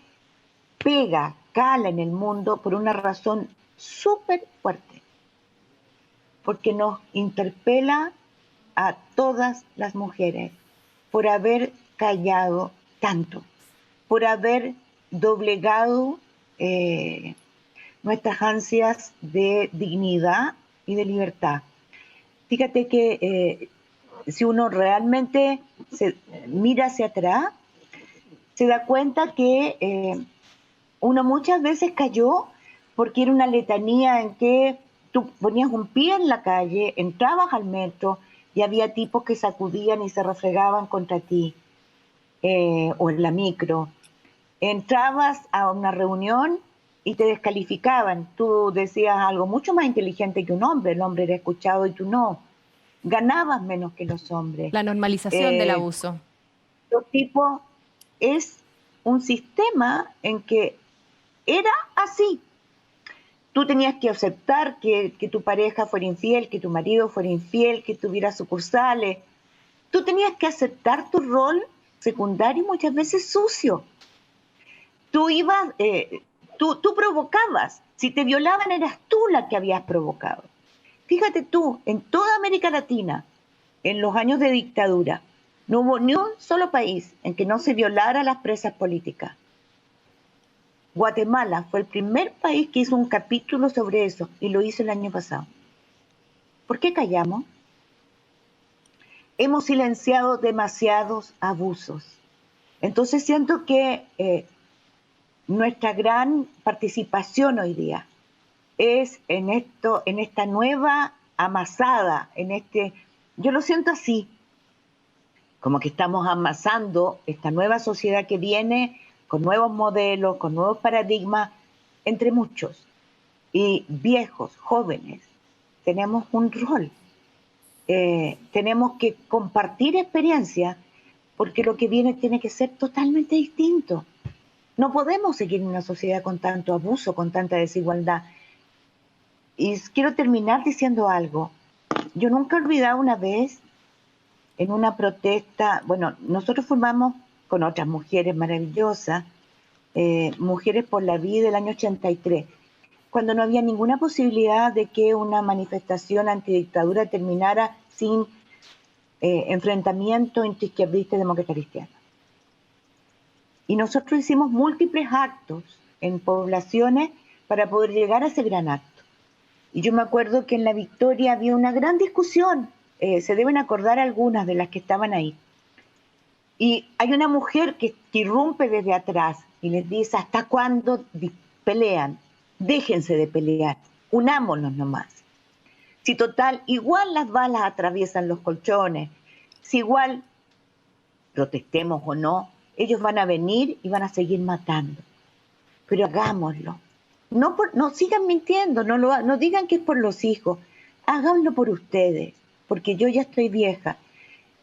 cala en el mundo por una razón súper fuerte, porque nos interpela a todas las mujeres por haber callado tanto, por haber doblegado nuestras ansias de dignidad y de libertad. Fíjate que si uno realmente se mira hacia atrás, se da cuenta que uno muchas veces cayó porque era una letanía en que tú ponías un pie en la calle, entrabas al metro y había tipos que sacudían y se refregaban contra ti, o en la micro. Entrabas a una reunión y te descalificaban. Tú decías algo mucho más inteligente que un hombre, el hombre era escuchado y tú no. Ganabas menos que los hombres. La normalización del abuso. Los tipos es un sistema en que era así. Tú tenías que aceptar que tu pareja fuera infiel, que tu marido fuera infiel, que tuviera sucursales. Tú tenías que aceptar tu rol secundario muchas veces sucio. Tú ibas, tú provocabas. Si te violaban eras tú la que habías provocado. Fíjate tú, en toda América Latina, en los años de dictadura, no hubo ni un solo país en que no se violara a las presas políticas. Guatemala fue el primer país que hizo un capítulo sobre eso y lo hizo el año pasado. ¿Por qué callamos? Hemos silenciado demasiados abusos. Entonces siento que nuestra gran participación hoy día es en esta nueva amasada, yo lo siento así, como que estamos amasando esta nueva sociedad que viene con nuevos modelos, con nuevos paradigmas, entre muchos. Y viejos, jóvenes, tenemos un rol. Tenemos que compartir experiencias porque lo que viene tiene que ser totalmente distinto. No podemos seguir en una sociedad con tanto abuso, con tanta desigualdad. Y quiero terminar diciendo algo. Yo nunca he olvidado una vez en una protesta, bueno, nosotros formamos con otras mujeres maravillosas, Mujeres por la Vida del año 83, cuando no había ninguna posibilidad de que una manifestación antidictadura terminara sin enfrentamiento entre izquierdistas y demócratas cristianos. Y nosotros hicimos múltiples actos en poblaciones para poder llegar a ese gran acto. Y yo me acuerdo que en La Victoria había una gran discusión, se deben acordar algunas de las que estaban ahí. Y hay una mujer que irrumpe desde atrás y les dice, ¿hasta cuándo pelean? Déjense de pelear, unámonos nomás. Si total, igual las balas atraviesan los colchones, si igual protestemos o no, ellos van a venir y van a seguir matando. Pero hagámoslo. No sigan mintiendo, no digan que es por los hijos, háganlo por ustedes, porque yo ya estoy vieja.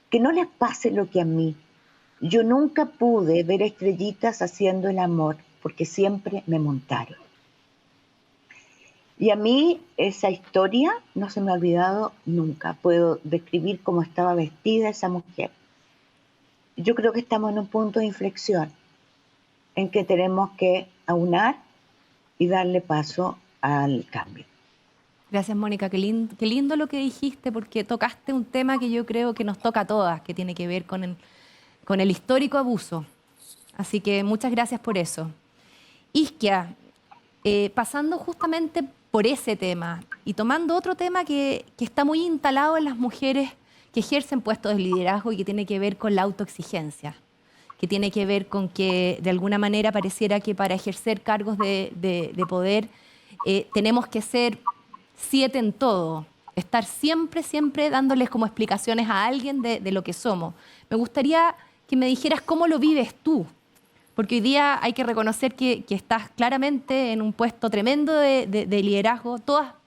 Que no les pase lo que a mí. Yo nunca pude ver estrellitas haciendo el amor, porque siempre me montaron. Y a mí esa historia no se me ha olvidado nunca. Puedo describir cómo estaba vestida esa mujer. Yo creo que estamos en un punto de inflexión en que tenemos que aunar y darle paso al cambio. Gracias, Mónica. Qué lindo lo que dijiste, porque tocaste un tema que yo creo que nos toca a todas, que tiene que ver con el histórico abuso. Así que muchas gracias por eso. Isquia, pasando justamente por ese tema y tomando otro tema que está muy instalado en las mujeres que ejercen puestos de liderazgo y que tiene que ver con la autoexigencia, que tiene que ver con que de alguna manera pareciera que para ejercer cargos de poder tenemos que ser 7 en todo, estar siempre, siempre dándoles como explicaciones a alguien de lo que somos. Me gustaría que me dijeras cómo lo vives tú, porque hoy día hay que reconocer que estás claramente en un puesto tremendo de liderazgo.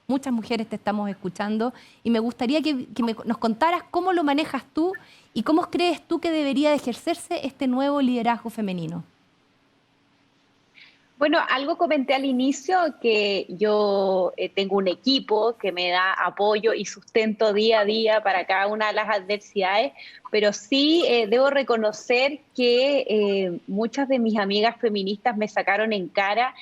Muchas mujeres te estamos escuchando y me gustaría que nos contaras cómo lo manejas tú y cómo crees tú que debería de ejercerse este nuevo liderazgo femenino. Bueno, algo comenté al inicio, que yo tengo un equipo que me da apoyo y sustento día a día para cada una de las adversidades, pero sí debo reconocer que muchas de mis amigas feministas me sacaron en cara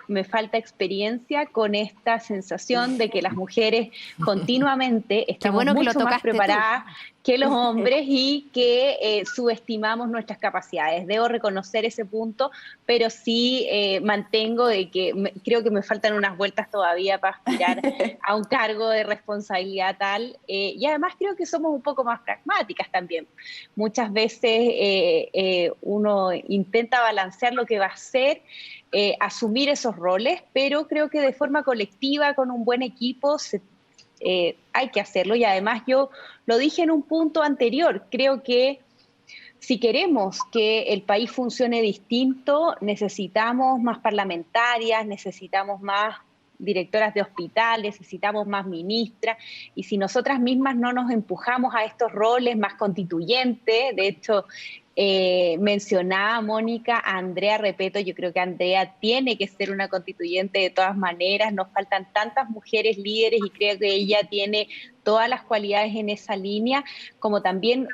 me falta experiencia con esta sensación de que las mujeres continuamente estamos bueno que lo mucho más tocaste preparadas que los hombres y que subestimamos nuestras capacidades. Debo reconocer ese punto, pero sí mantengo de que creo que me faltan unas vueltas todavía para aspirar a un cargo de responsabilidad tal. Y además creo que somos un poco más pragmáticas también. Muchas veces uno intenta balancear lo que va a hacer, asumir esos roles, pero creo que de forma colectiva, con un buen equipo, hay que hacerlo. Y además yo lo dije en un punto anterior, creo que si queremos que el país funcione distinto, necesitamos más parlamentarias, necesitamos más directoras de hospitales, necesitamos más ministras, y si nosotras mismas no nos empujamos a estos roles más constituyentes, de hecho, mencionaba Mónica a Andrea Repeto, yo creo que Andrea tiene que ser una constituyente de todas maneras, nos faltan tantas mujeres líderes y creo que ella tiene todas las cualidades en esa línea, como también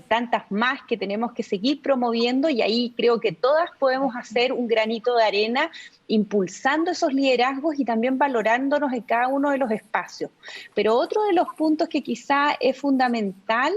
tantas más que tenemos que seguir promoviendo, y ahí creo que todas podemos hacer un granito de arena impulsando esos liderazgos y también valorándonos en cada uno de los espacios. Pero otro de los puntos que quizá es fundamental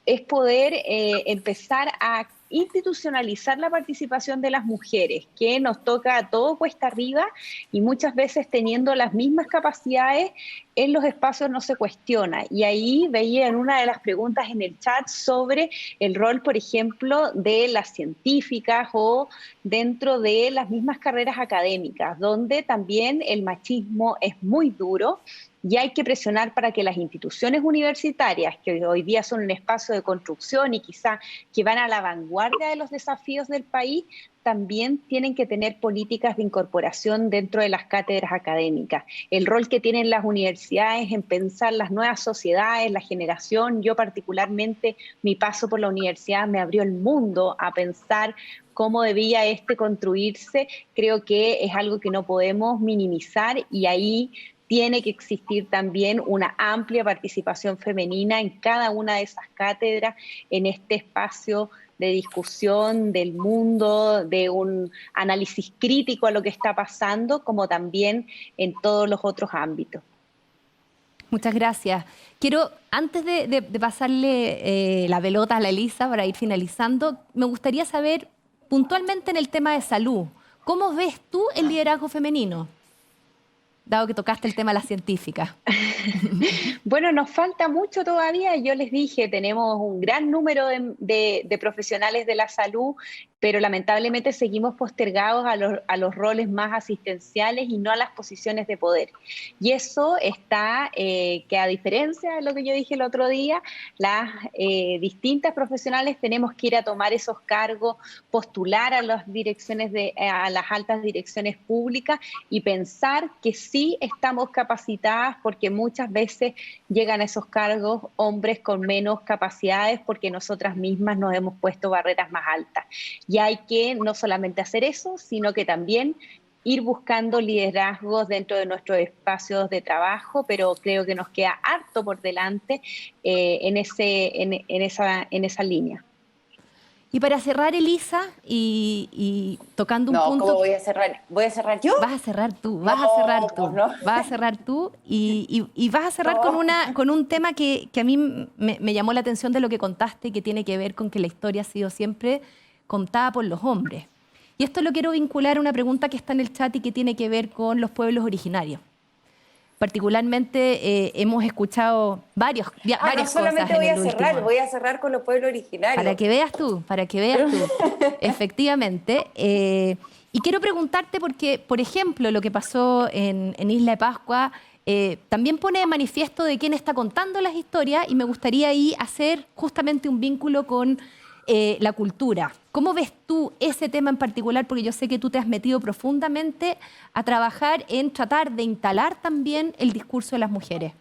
es poder empezar a institucionalizar la participación de las mujeres, que nos toca a todos cuesta arriba y muchas veces teniendo las mismas capacidades en los espacios no se cuestiona. Y ahí veía en una de las preguntas en el chat sobre el rol, por ejemplo, de las científicas o dentro de las mismas carreras académicas, donde también el machismo es muy duro. Y hay que presionar para que las instituciones universitarias, que hoy día son un espacio de construcción y quizá que van a la vanguardia de los desafíos del país, también tienen que tener políticas de incorporación dentro de las cátedras académicas. El rol que tienen las universidades en pensar las nuevas sociedades, la generación. Yo particularmente, mi paso por la universidad me abrió el mundo a pensar cómo debía construirse. Creo que es algo que no podemos minimizar y ahí tiene que existir también una amplia participación femenina en cada una de esas cátedras, en este espacio de discusión del mundo, de un análisis crítico a lo que está pasando, como también en todos los otros ámbitos. Muchas gracias. Quiero, antes de pasarle la pelota a la Elisa para ir finalizando, me gustaría saber puntualmente en el tema de salud, ¿cómo ves tú el liderazgo femenino? Dado que tocaste el tema de las científicas. Bueno, nos falta mucho todavía. Yo les dije, tenemos un gran número de profesionales de la salud, pero lamentablemente seguimos postergados a los roles más asistenciales y no a las posiciones de poder. Y eso está, que a diferencia de lo que yo dije el otro día, las distintas profesionales tenemos que ir a tomar esos cargos, postular a las direcciones a las altas direcciones públicas y pensar que sí estamos capacitadas, porque muchas veces llegan a esos cargos hombres con menos capacidades porque nosotras mismas nos hemos puesto barreras más altas. Y hay que no solamente hacer eso, sino que también ir buscando liderazgos dentro de nuestros espacios de trabajo, pero creo que nos queda harto por delante en esa línea. Y para cerrar, Elisa, y tocando un punto... ¿Cómo voy a cerrar? ¿Voy a cerrar yo? Vas a cerrar tú, Vas a cerrar tú y vas a cerrar con un tema que a mí me llamó la atención de lo que contaste, que tiene que ver con que la historia ha sido siempre contada por los hombres. Y esto lo quiero vincular a una pregunta que está en el chat y que tiene que ver con los pueblos originarios. particularmente hemos escuchado varias no cosas solamente en voy a el cerrar, último. voy a cerrar con los pueblos originarios. Para que veas tú, efectivamente. Y quiero preguntarte porque, por ejemplo, lo que pasó en Isla de Pascua también pone de manifiesto de quién está contando las historias y me gustaría ahí hacer justamente un vínculo con la cultura. ¿Cómo ves tú ese tema en particular? Porque yo sé que tú te has metido profundamente a trabajar en tratar de instalar también el discurso de las mujeres.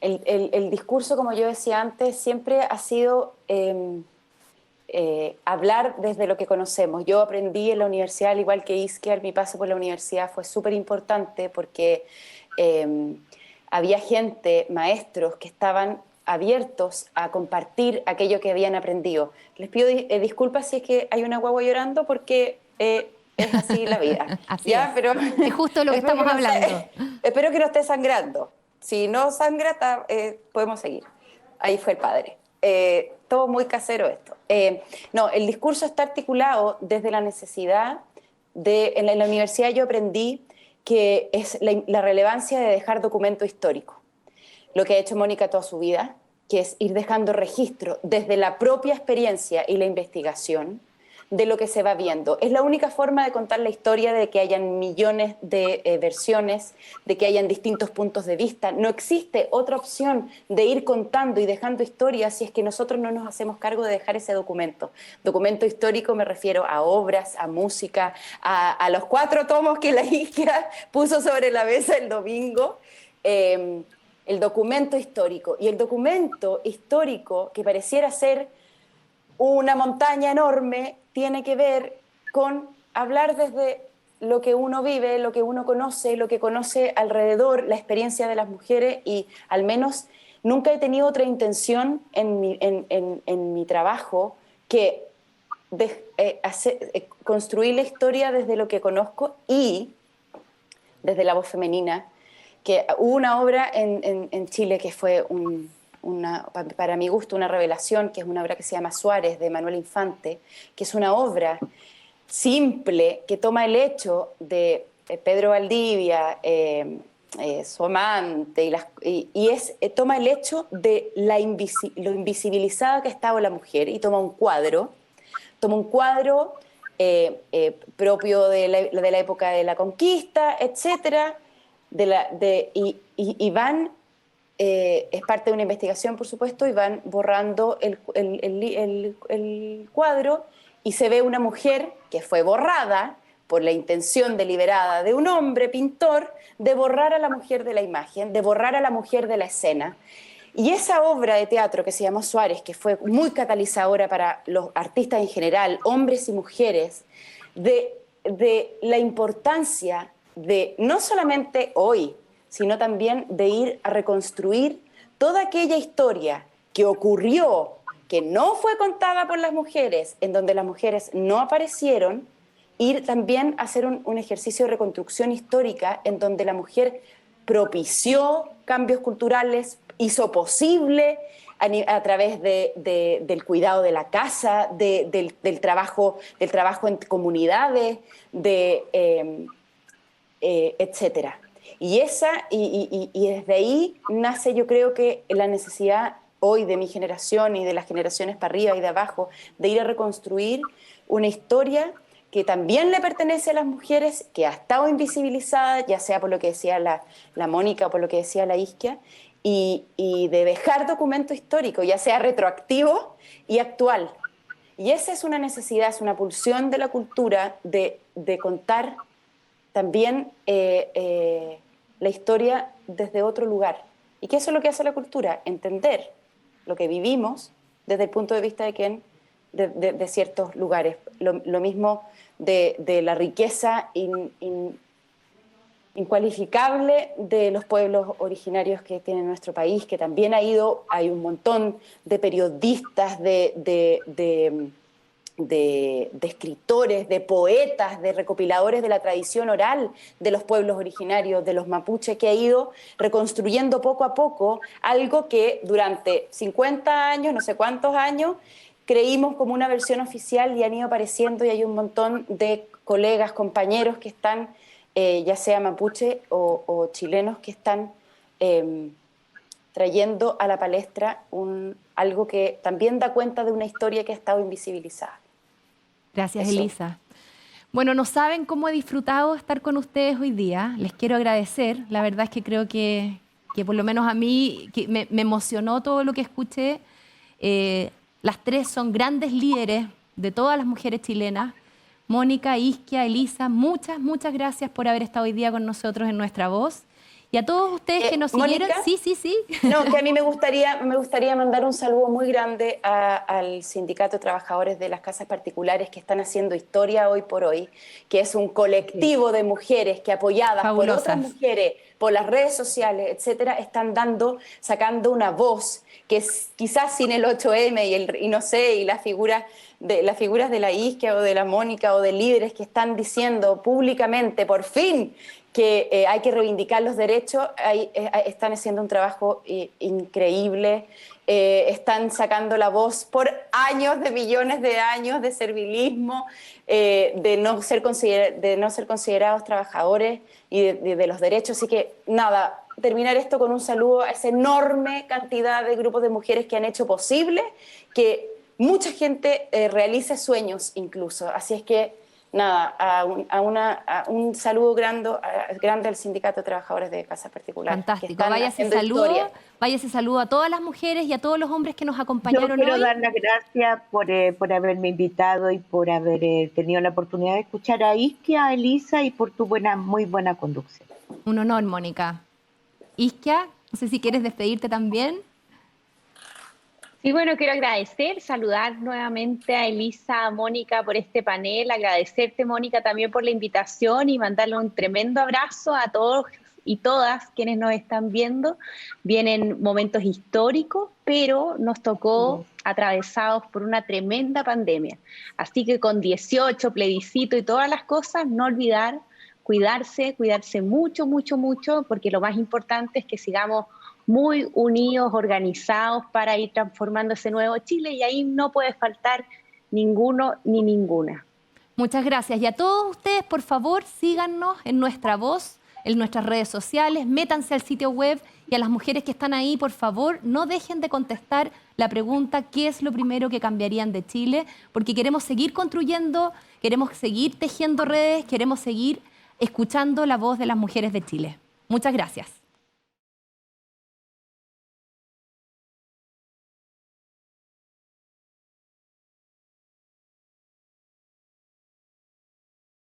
El discurso, como yo decía antes, siempre ha sido hablar desde lo que conocemos. Yo aprendí en la universidad, al igual que Iskiar, mi paso por la universidad fue súper importante porque había gente, maestros, que estaban abiertos a compartir aquello que habían aprendido. Les pido disculpas si es que hay una guagua llorando porque es así la vida. Así ¿ya? es. Pero Es justo lo que estamos hablando. Espero que no esté sangrando. Si no sangra, podemos seguir. Ahí fue el padre. Todo muy casero esto. No, el discurso está articulado desde la necesidad en la universidad yo aprendí que es la relevancia de dejar documento histórico. Lo que ha hecho Mónica toda su vida, que es ir dejando registro desde la propia experiencia y la investigación de lo que se va viendo. Es la única forma de contar la historia, de que hayan millones de versiones, de que hayan distintos puntos de vista. No existe otra opción de ir contando y dejando historias si es que nosotros no nos hacemos cargo de dejar ese documento. Documento histórico me refiero a obras, a música, a los 4 tomos que la Isquia puso sobre la mesa el domingo. El documento histórico. Y el documento histórico, que pareciera ser una montaña enorme, tiene que ver con hablar desde lo que uno vive, lo que uno conoce, lo que conoce alrededor, la experiencia de las mujeres, y al menos nunca he tenido otra intención en mi trabajo que construir la historia desde lo que conozco y desde la voz femenina, que hubo una obra en Chile que fue para mi gusto una revelación, que es una obra que se llama Suárez, de Manuel Infante, que es una obra simple que toma el hecho de Pedro Valdivia, su amante, toma el hecho de lo invisibilizada que estaba la mujer y toma un cuadro propio de la época de la conquista, etcétera, y van, es parte de una investigación, por supuesto, y van borrando el cuadro y se ve una mujer que fue borrada por la intención deliberada de un hombre pintor de borrar a la mujer de la imagen, de borrar a la mujer de la escena. Y esa obra de teatro que se llamó Suárez, que fue muy catalizadora para los artistas en general, hombres y mujeres, de la importancia de no solamente hoy, sino también de ir a reconstruir toda aquella historia que ocurrió, que no fue contada por las mujeres, en donde las mujeres no aparecieron, ir también a hacer un ejercicio de reconstrucción histórica en donde la mujer propició cambios culturales, hizo posible a través del cuidado de la casa, del trabajo en comunidades, etcétera. Y desde ahí nace, yo creo que la necesidad hoy de mi generación y de las generaciones para arriba y de abajo, de ir a reconstruir una historia que también le pertenece a las mujeres, que ha estado invisibilizada, ya sea por lo que decía la Mónica o por lo que decía la Isquia, y de dejar documento histórico, ya sea retroactivo y actual. Y esa es una necesidad, es una pulsión de la cultura de contar también la historia desde otro lugar. Y que eso es lo que hace la cultura, entender lo que vivimos desde el punto de vista de ciertos lugares. Lo mismo de la riqueza incualificable de los pueblos originarios que tiene nuestro país, que también hay un montón de periodistas, de escritores, de poetas, de recopiladores de la tradición oral de los pueblos originarios, de los mapuches, que ha ido reconstruyendo poco a poco algo que durante 50 años, no sé cuántos años, creímos como una versión oficial y han ido apareciendo, y hay un montón de colegas, compañeros que están ya sea mapuche o chilenos, que están trayendo a la palestra algo que también da cuenta de una historia que ha estado invisibilizada. Gracias, Eso. Elisa. Bueno, no saben cómo he disfrutado estar con ustedes hoy día. Les quiero agradecer. La verdad es que creo que por lo menos a mí me emocionó todo lo que escuché. Las tres son grandes líderes de todas las mujeres chilenas. Mónica, Isquia, Elisa, muchas, muchas gracias por haber estado hoy día con nosotros en Nuestra Voz. Y a todos ustedes que nos siguieron... Mónica, Sí. No, que a mí me gustaría mandar un saludo muy grande al Sindicato de Trabajadores de las Casas Particulares, que están haciendo historia hoy por hoy, que es un colectivo de mujeres que, apoyadas Fabulosas. por otras mujeres, por las redes sociales, etcétera, están sacando una voz que quizás sin el 8M y no sé, y las figuras de la Isquia o de la Mónica o de líderes que están diciendo públicamente, por fin, que hay que reivindicar los derechos, están haciendo un trabajo increíble, están sacando la voz por años, de millones de años de servilismo, de no ser considerados trabajadores y de los derechos. Así que nada, terminar esto con un saludo a esa enorme cantidad de grupos de mujeres que han hecho posible que mucha gente realice sueños incluso. Así es que nada, a un saludo grande al Sindicato de Trabajadores de Casas Particulares. Fantástico. Vaya ese saludo a todas las mujeres y a todos los hombres que nos Yo acompañaron quiero hoy. dar las gracias por haberme invitado y por haber tenido la oportunidad de escuchar a Isquia, a Elisa, y por tu muy buena conducción. Un honor, Mónica. Isquia, no sé si quieres despedirte también. Sí, bueno, quiero agradecer, saludar nuevamente a Elisa, a Mónica por este panel, agradecerte, Mónica, también por la invitación y mandarle un tremendo abrazo a todos y todas quienes nos están viendo. Vienen momentos históricos, pero nos tocó atravesados por una tremenda pandemia. Así que con 18, plebiscito y todas las cosas, no olvidar cuidarse mucho, mucho, mucho, porque lo más importante es que sigamos muy unidos, organizados para ir transformando ese nuevo Chile, y ahí no puede faltar ninguno ni ninguna. Muchas gracias. Y a todos ustedes, por favor, síganos en Nuestra Voz, en nuestras redes sociales, métanse al sitio web, y a las mujeres que están ahí, por favor, no dejen de contestar la pregunta ¿qué es lo primero que cambiarían de Chile? Porque queremos seguir construyendo, queremos seguir tejiendo redes, queremos seguir escuchando la voz de las mujeres de Chile. Muchas gracias.